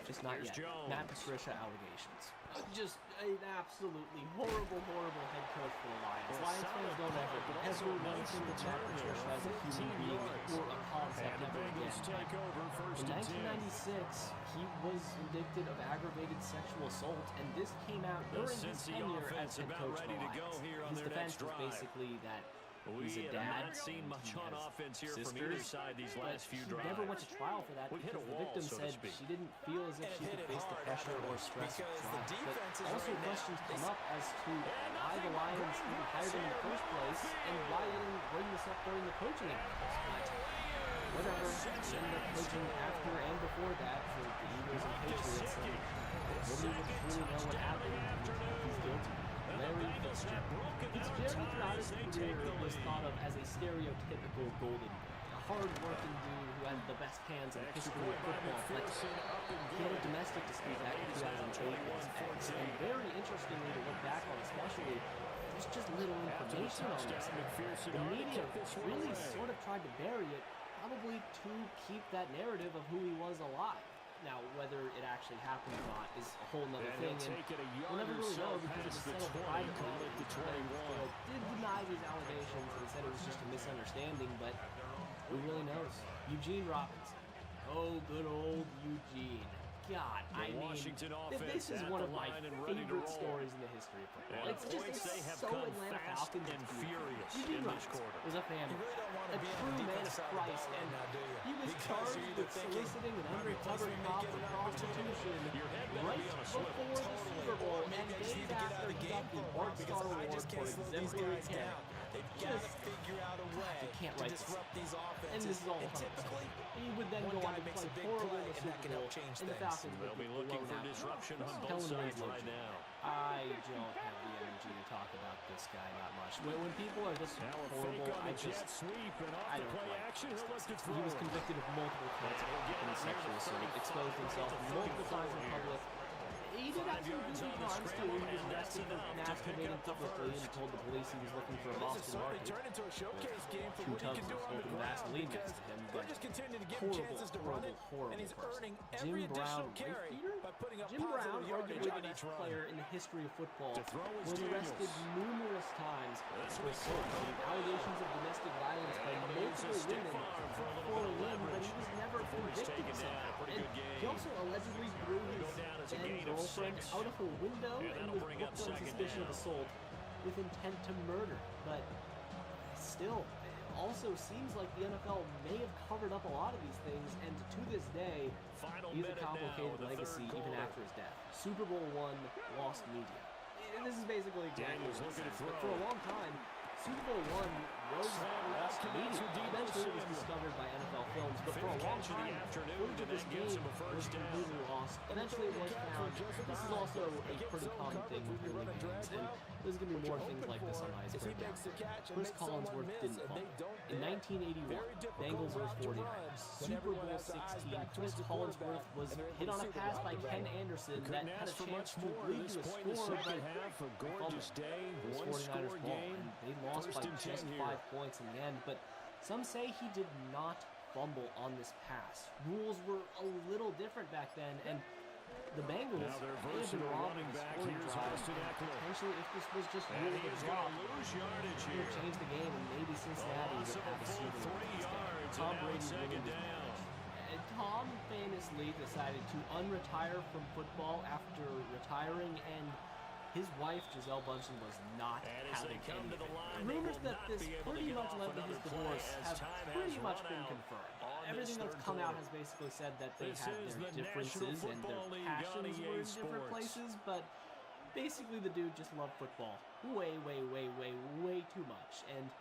just not yet. Matt Patricia allegations. Just an absolutely horrible head coach for the Lions. Lions fans don't ever once think of Matt Patricia as a human being or a concept ever again. In 1996, he was convicted of aggravated sexual assault, and this came out during his tenure as head coach of the Lions. His defense was basically that He's a dad. Not seen much on offense here sisters, from either side these last few drives. Never went to trial for that because the victim said she didn't feel as if she could face the pressure or stress of trial. But also questions come up as to why the Lions even hired him in the first place and why they didn't bring this up during the coaching interviews. But whatever, he ended up coaching after and before that for the Eagles and Patriots. And nobody would truly know what happened and he's guilty. Larry Fitzgerald. Fitzgerald throughout his career was thought of as a stereotypical golden boy, a hard-working dude who had the best hands in the history of football, but he had a domestic dispute back in 2008 with his ex, and very interestingly to look back on, especially, there's just little information on this. The media really sort of tried to bury it, probably to keep that narrative of who he was alive. Now, whether it actually happened or not is a whole nother thing, and we'll never really know because it was settled privately. Fitzgerald did deny these allegations and said it was just a misunderstanding, but who really knows? Eugene Robinson. Oh, good old Eugene. God, I mean, this is one of my favorite stories in the history of football. It's so Atlanta Falcons and furious. Eugene Robinson was a family man, a true man of Christ, and he was charged with soliciting an undercover cop for prostitution right before the Super Bowl and days after he got the Bart Star Award for exemplary care. Just, you can't write this. And this is all typically. He would then go on to play horrible in the Super Bowl, and the Falcons will be looking for disruption on both sides right now. I don't have the energy to talk about this guy that much. When people are this horrible, I don't like this. He was convicted of multiple counts of sexual assault, exposed himself multiple times in public. He did have some decent crimes too. He was arrested for masturbating publicly and told the police he was looking for a Boston market. 2 tubs of open Vaseline next to him, but horrible person. Jim Brown, Jim Brown, arguably the best player in the history of football, was arrested numerous times for assault and allegations of domestic violence by multiple women for a limb, but he was never convicted somehow. And he also allegedly threw his then-girlfriend out of a window and was booked on suspicion of assault with intent to murder. But still, it also seems like the NFL may have covered up a lot of these things, and to this day, he has a complicated legacy even after his death. Super Bowl I lost media. And this is basically exactly what it says, but for a long time, Super Bowl I was lost media. Eventually it was discovered by NFL Films, but for a long time, footage of this game was completely lost. Eventually it was found. This is also a pretty common thing with early games, and there's going to be more things like this on the iceberg down the road. Chris Collinsworth didn't fumble. In 1981, Bengals vs. 49ers, Super Bowl 16, Chris Collinsworth was hit on a pass by Ken Anderson that had a chance to lead to a score, but fumbled. It was 49ers ball, and they lost by just 5 points in the end, but some say he did not fumble on this pass. Rules were a little different back then, and the Bengals may have been robbing the scoring drive. Potentially, if this was just really a drop, it would change the game, and maybe Cincinnati would have a Super Bowl instead. Tom Brady ruined his marriage. Tom famously decided to unretire from football after retiring, and his wife, Gisele Bundchen, was not having anything. Rumors that this pretty much led to his divorce have pretty much been confirmed. Everything that's come out has basically said that they had their differences and their passions were in different places, but basically the dude just loved football way too much. And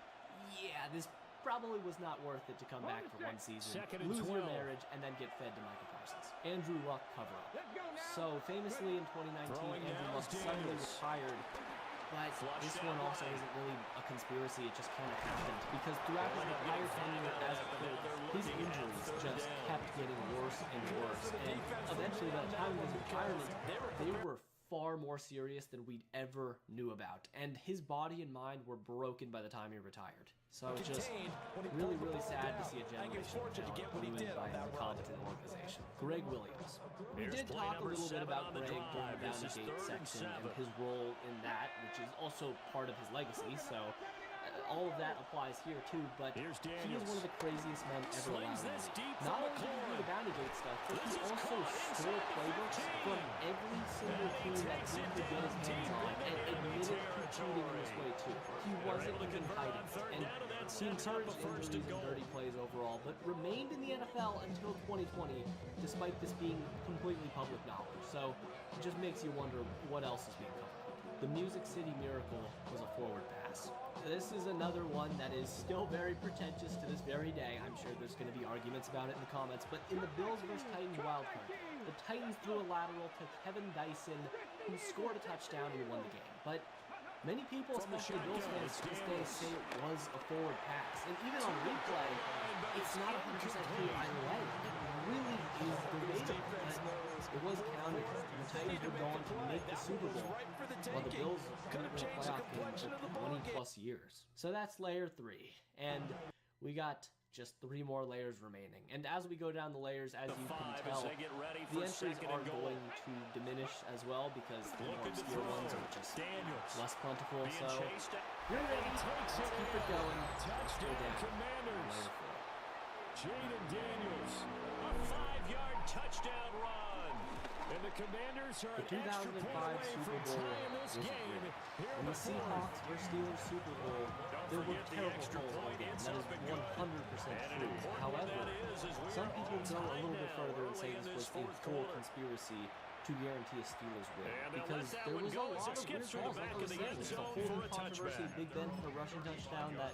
yeah, this probably was not worth it to come back for one season, lose your marriage, and then get fed to Michael Parsons. Andrew Luck cover-up. So famously in 2019, Andrew Luck suddenly retired, but this one also isn't really a conspiracy, it just kind of happened, because throughout his entire tenure as a coach, his injuries just kept getting worse and worse, and eventually by the time of his retirement, they were far more serious than we'd ever knew about, and his body and mind were broken by the time he retired. So just really sad to see a generation of talent ruined by an incompetent organization. Greg Williams. We did talk a little bit about Greg during the Bounty Gate section and his role in that, which is also part of his legacy, so all of that applies here too, but he is one of the craziest men ever allowed in the league. Not only did he do the Bounty Gate stuff, but he also stole playbooks from every single team that he could get his hands on and admitted to cheating in this way too. He wasn't even hiding it, and he encouraged injuries and dirty plays overall, but remained in the NFL until 2020, despite this being completely public knowledge. So it just makes you wonder what else is being covered. The Music City Miracle was a forward pass. This is another one that is still very pretentious to this very day. I'm sure there's going to be arguments about it in the comments, but in the Bills vs. Titans wildcard, the Titans threw a lateral to Kevin Dyson, who scored a touchdown and won the game. But many people, especially Bills fans, to this day say it was a forward pass. And even on replay, it's not 100% clear either way. It really is debatable, but it was counted. The Titans would go on to make the Super Bowl, while the Bills couldn't win a playoff game for 20 plus years. So that's layer 3, and we got just 3 more layers remaining. And as we go down the layers, as you can tell, the entries are going to diminish as well because the more obscure ones are just less plentiful. So you're ready. Let's keep it going. Let's go down. Layer 4. Jaden Daniels, a 5-yard touchdown run. And the Commanders are the 2005 Super Bowl was great. In the Seahawks vs. Steelers Super Bowl, there were terrible calls all game. That is 100% true. However, some people go a little bit further and say this was a full conspiracy to guarantee a Steelers win. Because there was a lot of weird calls, like I was saying. There's a holding controversy, Big Ben for a rushing touchdown that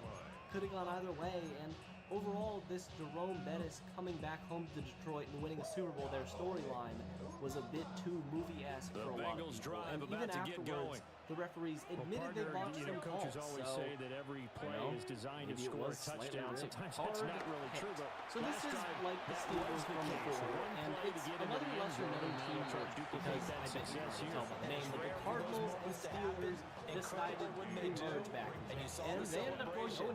could have gone either way, and overall, this Jerome Bettis coming back home to Detroit and winning a Super Bowl, their storyline was a bit too movie-esque for a lot of people. And even afterwards, the referees admitted they botched some calls. Always say that every play is designed to score a touchdown. Sometimes that's not really true, but so this is like the Steelers from before, and it's another lesser-known team because I bet you can tell by the name, but the Cardinals and Steelers decided to merge back, and they ended up going 0-10.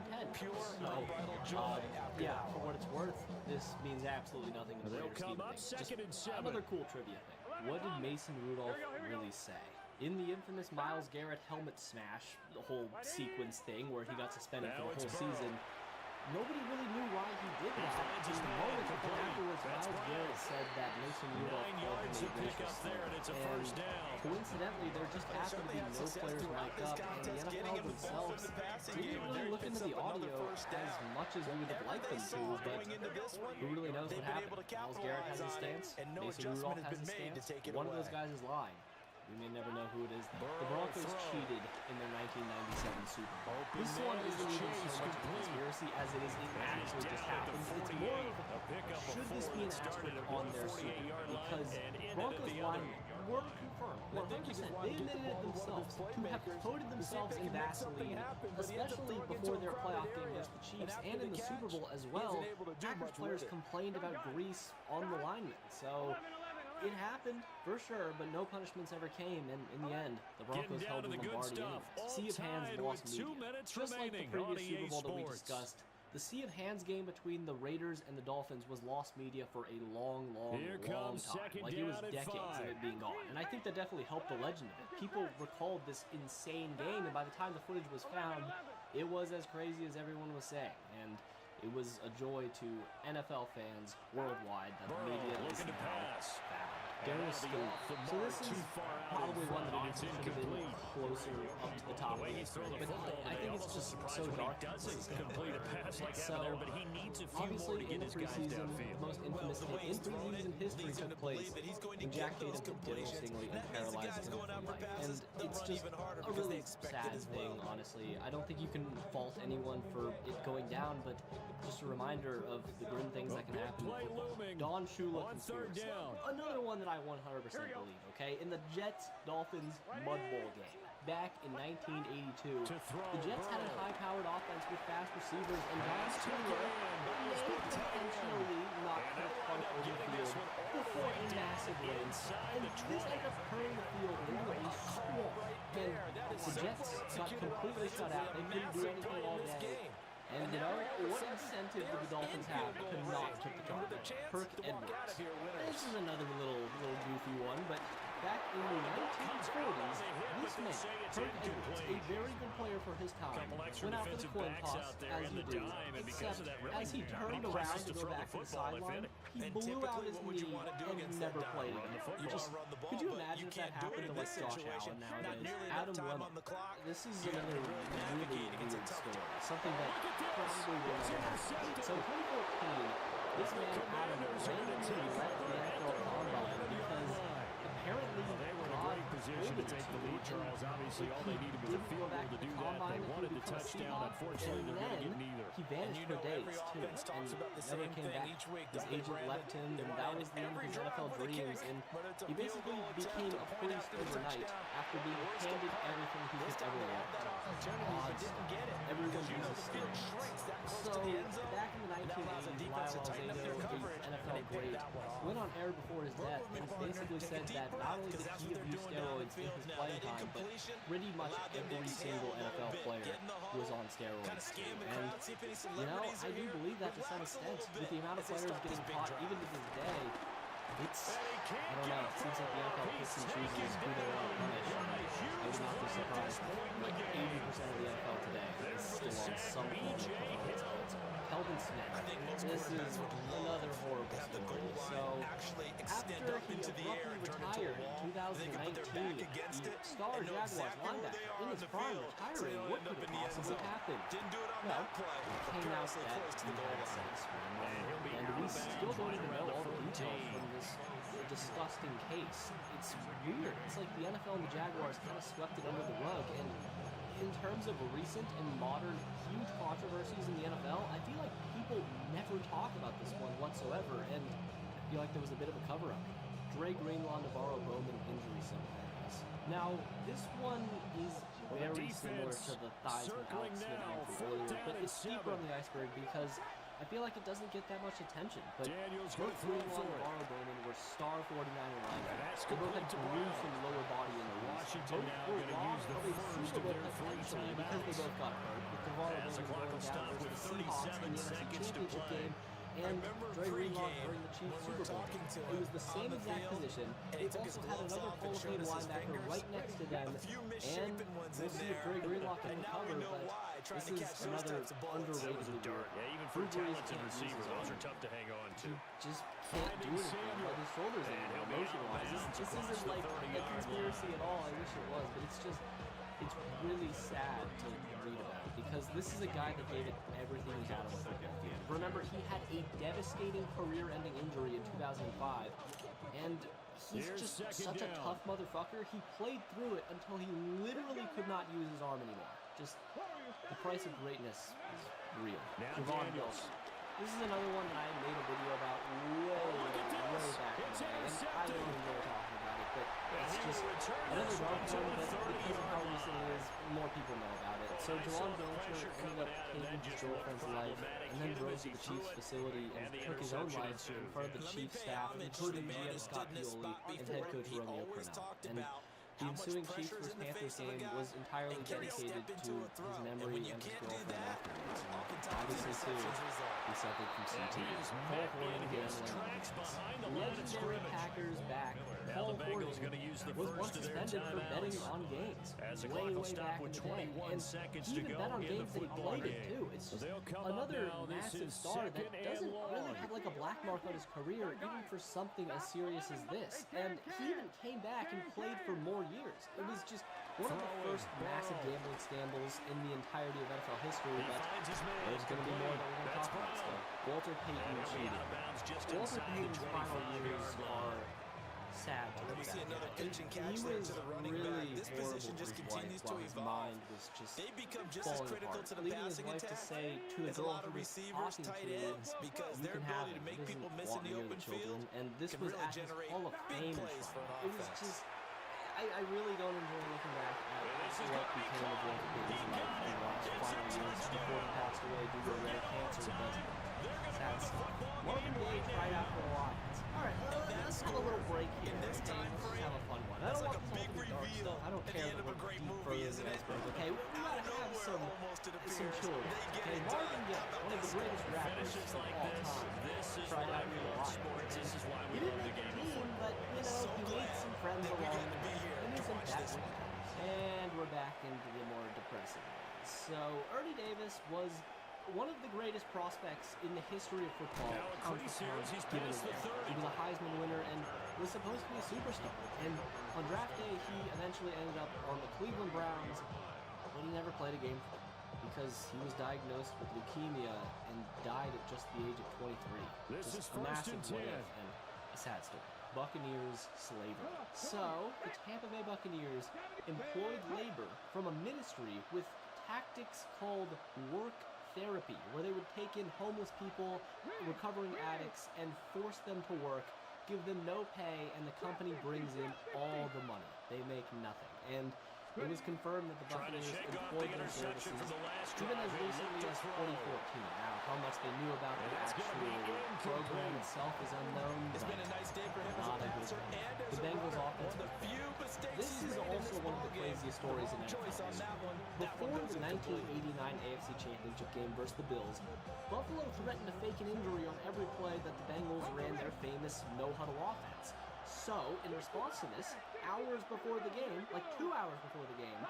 So, yeah, for what it's worth, this means absolutely nothing in the greater scheme of things. Just another cool trivia thing. What did Mason Rudolph really say? In the infamous Myles Garrett helmet smash, the whole sequence thing where he got suspended for the whole season, nobody really knew why he did that. Just a moment, but then afterwards, Myles Garrett said that Mason Rudolph called him a vicious slur. And coincidentally, there just happened to be no players mic'd up, and the NFL themselves didn't really look into the audio as much as we would have liked them to, but who really knows what happened? Myles Garrett has his stance, Mason Rudolph has his stance, one of those guys is lying. We may never know who it is then. The Broncos cheated in their 1997 Super Bowl. This one isn't even so much a conspiracy as it is it actually just happened. It's more of a, should this be an asterisk on their Super Bowl? Because Broncos linemen were confirmed, 100%. They admitted it themselves to have coated themselves in Vaseline, especially before their playoff game against the Chiefs and in the Super Bowl as well. Packers players complained about grease on the linemen. So it happened, for sure, but no punishments ever came, and in the end, the Broncos held the Lombardi anyways. Sea of Hands lost media. Just like the previous Super Bowl that we discussed, the Sea of Hands game between the Raiders and the Dolphins was lost media for a long time. Like, it was decades of it being gone. And I think that definitely helped the legend of it. People recalled this insane game, and by the time the footage was found, it was as crazy as everyone was saying. And it was a joy to NFL fans worldwide that the media is now found. Darius Stills. So this is probably one that honestly should have been closer up to the top of the list, but I think it's just so dark. Complete a pass like that there, but he needs a few more to get his guys downfield. The most infamous hit in preseason history took place when Jack Tatum hit Daryl Stingley and paralyzed him for life. And it's just a really sad thing, honestly. I don't think you can fault anyone for it going down, but just a reminder of the grim things that can happen in football. Don Shula conspiracy. Another one that I 100% believe, okay? In the Jets-Dolphins Mud Bowl game back in 1982, the Jets had a high-powered offense with fast receivers, and Don Shula may intentionally not put a punt over the field before a massive rain. And this ended up turning the field into a storm. And the Jets got completely shut out. They couldn't do anything all day. And you know, what incentive did the Dolphins have to not took the target? Kirk Edwards. This is another little goofy one, but back in the 1940s, this they man, say it's Kirk Edwards, a very good player for his time, Couple extra went out for the defensive coin backs toss, out there as in you the do, dime, and because except of that, really as he turned no around places to to go throw back the to the football, if sideline, any. he And blew out typically, his what would you knee wanna do and against never that played dime? again. Run the You football. just run the ball, Could you but imagine you if that can't do it happened in to like this Josh situation. Allen Not nowadays? nearly enough Adam time Webb. on the clock. This is You gotta another really really navigate against a weird tough story. defense. Something that Look at this. probably will It's never happen. intercepted. So 2014, this man Adam randomly left the NFL Combine because apparently They were in a God great position to told him take the lead, to. Charles. Obviously, all they needed was a Didn't go field goal back to the do that. combine They and wanted he the became a touchdown. Seahawk, Unfortunately, and they're going to get then neither. he vanished for every days too, offense talks and about the never same came thing back. each week, His don't they, agent Brandon? left him, They and want that to was the end of every his drive NFL with a dreams. kick, And but it's a he field basically goal attempt became to a point priest after the overnight touchdown. after being Worst handed of all, everything he this could time ever they had want. that opportunity, but didn't get it. Everyone Because, you know, uses the field steroids. shrinks that close So to the end zone. back in the That allows the 1980s, defense to Lyle tighten up their Alzado, coverage, the and NFL they picked great, that one off. went on air before his death and basically said that not only did he abuse steroids in his playing time, but pretty much every single NFL player was on steroids too. And, you know, I do believe that to some extent, with the amount of players getting caught even to this day, it's, I don't know, it seems like the NFL picks and chooses who they want to punish. I would not be surprised if like 80% of the NFL today is still on some form of steroids. Kelvin Smith, this is another horrible story. So, after he abruptly retired in 2019, the star Jaguars linebacker in his prime retiring, what could have possibly happened? Well, it came out that he had sex with a minor, and we still don't even know all the details from this disgusting case. It's weird. It's like the NFL and the Jaguars kind of swept it under the rug, and in terms of recent and modern huge controversies in the NFL, I feel like people never talk about this one whatsoever, and I feel like there was a bit of a cover-up. Dre Greenlaw, Navarro Bowman injury similarities. Now, this one is very similar to the Theismann Alex Smith injury earlier, but it's deeper on the iceberg because I feel like it doesn't get that much attention. But both Greenlaw and Navarro Bowman were star 49er linebackers. They both had gruesome lower body injuries. Washington now going to use the first of their three because they both got hurt. With Navarro As the Bowman clock going will down stop versus with the Seahawks 37 in the NFC seconds to Championship play. game, and Dre Greenlaw during the Chiefs Super Bowl. It was the same exact position. They also had another Hall of Fame linebacker right next to them, and we'll see if Dre Greenlaw can recover, but this is another underrated dark. Yeah, even for a talented receiver, those are tough to hang on to. Just can't do anything but his shoulders anymore, motion-wise. This isn't like a conspiracy at all. I wish it was, but it's just, it's really sad to read about because this is a guy that gave it everything he had on the football field. Remember, he had a devastating career-ending injury in 2005, and he's just such a tough motherfucker. He played through it until he literally could not use his arm anymore. Just, the price of greatness is real. Javon Wilson. This is another one that I made a video about way back in the day, and I don't enjoy talking about it, but it's just another dark one, but because of how recent it is, more people know about it. So Javon Belcher ended up taking his girlfriend's life, and then drove to the Chiefs facility and took his own life in front of the Chiefs staff, including GM Scott Pioli and head coach Romeo Crennel. And the ensuing Chiefs vs. Panthers game was entirely dedicated to his memory and his girlfriend afterwards. Obviously, too, he suffered from CTE. Paul Hornung gambling. Legendary Packers back. Paul Hornung was once suspended for betting on games. Way back in the day. And he even bet on games that he played in, too. It's just another massive star that doesn't really have like a black mark on his career, even for something as serious as this. And he even came back and played for more years. It was just one of the first massive gambling scandals in the entirety of NFL history, but there's going to be more that we're going to talk about still. Walter Payton cheated. Walter Payton's final years are sad to look back at. He was really horrible to his wife while his mind was just falling apart. Leaving his wife to say to the girl he was talking to, you can have him, he doesn't want near the children, and this was at his Hall of Fame trial. It was just... I really don't enjoy looking back at what became of Walter Payton's life in the last final years before he passed away due to rare cancer, but sad stuff. Marvin Gaye tried out for the Lions. Alright, let's have a little break here, okay? Let's just have a fun one. I don't want this all to be dark stuff. I don't care that we're deep further in the iceberg, okay? We gotta have some chill, okay? Marvin Gaye, one of the greatest rappers of all time, tried out for the Lions. He didn't make the team, but, you know, he made some friends along the way. And isn't that what matters? So, Ernie Davis was one of the greatest prospects in the history of football. He was a Heisman winner and was supposed to be a superstar. And on draft day, he eventually ended up on the Cleveland Browns, but he never played a game for them because he was diagnosed with leukemia and died at just the age of 23. This is a massive first and 10. And a sad story. Buccaneers slavery. So, the Tampa Bay Buccaneers employed labor from a ministry with tactics called work therapy, where they would take in homeless people, recovering addicts, and force them to work, give them no pay, and the company brings in all the money. They make nothing. And it was confirmed that the Buccaneers employed their services even as recently as 2014. Now, how much they knew about the actual program itself is unknown. It's been a nice day for him as a passer and as the Bengals offense. One of the few mistakes this is also one of the craziest stories in NFL history. Before the 1989 AFC Championship game versus the Bills, Buffalo threatened to fake an injury on every play that the Bengals ran their famous no-huddle offense. So, in response to this, hours before the game, like 2 hours before the game,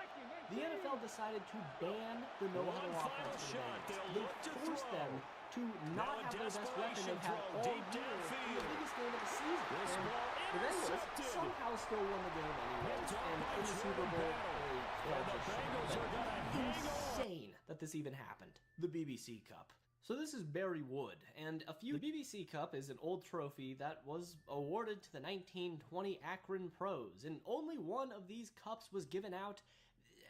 the NFL decided to ban the no-huddle offense for the Bengals. They forced them to not have their best weapon they've had all year in the biggest game of the season. And the Bengals somehow still won the game anyways, and in the Super Bowl, they fell just short. Insane that this even happened. The BBC Cup. So this is Barry Wood, and the BBC Cup is an old trophy that was awarded to the 1920 Akron Pros, and only one of these cups was given out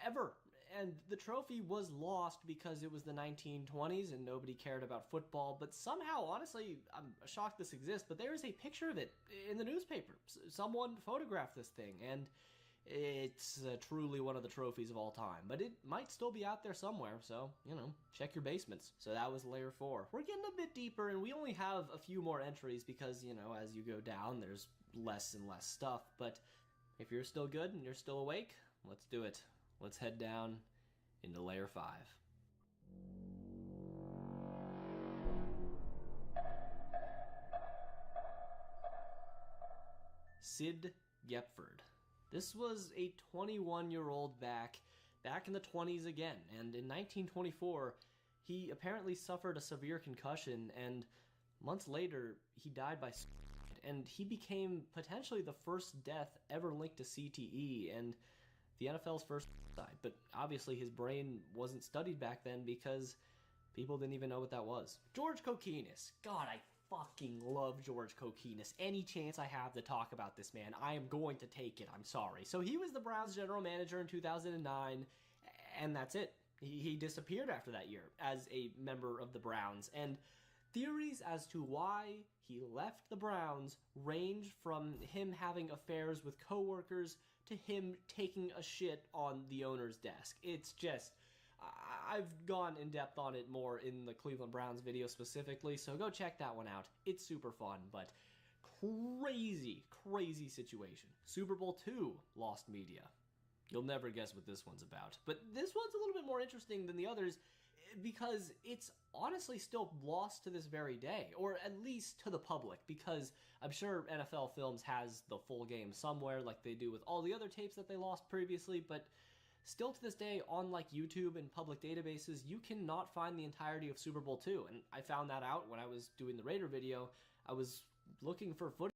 ever. And the trophy was lost because it was the 1920s and nobody cared about football, but somehow, honestly, I'm shocked this exists, but there is a picture of it in the newspaper. Someone photographed this thing, and it's truly one of the trophies of all time, but it might still be out there somewhere, so, check your basements. So that was layer 4. We're getting a bit deeper, and we only have a few more entries because, as you go down, there's less and less stuff, but if you're still good and you're still awake, let's do it. Let's head down into layer 5. Sid Gepford. This was a 21-year-old back in the 20s again, and in 1924, he apparently suffered a severe concussion, and months later, he died by suicide, and he became potentially the first death ever linked to CTE, and the NFL's first suicide, but obviously his brain wasn't studied back then because people didn't even know what that was. George Kokinis. God, I fucking love George Kokinis. Any chance I have to talk about this man, I am going to take it. I'm sorry. So he was the Browns general manager in 2009, and that's it. He disappeared after that year as a member of the Browns, and theories as to why he left the Browns range from him having affairs with coworkers to him taking a shit on the owner's desk. It's just, I've gone in depth on it more in the Cleveland Browns video specifically, so go check that one out. It's super fun, but crazy, crazy situation. Super Bowl II lost media. You'll never guess what this one's about. But this one's a little bit more interesting than the others because it's honestly still lost to this very day, or at least to the public, because I'm sure NFL Films has the full game somewhere like they do with all the other tapes that they lost previously, but still to this day on like YouTube and public databases, you cannot find the entirety of Super Bowl II, and I found that out when I was doing the Raider video. I was looking for footage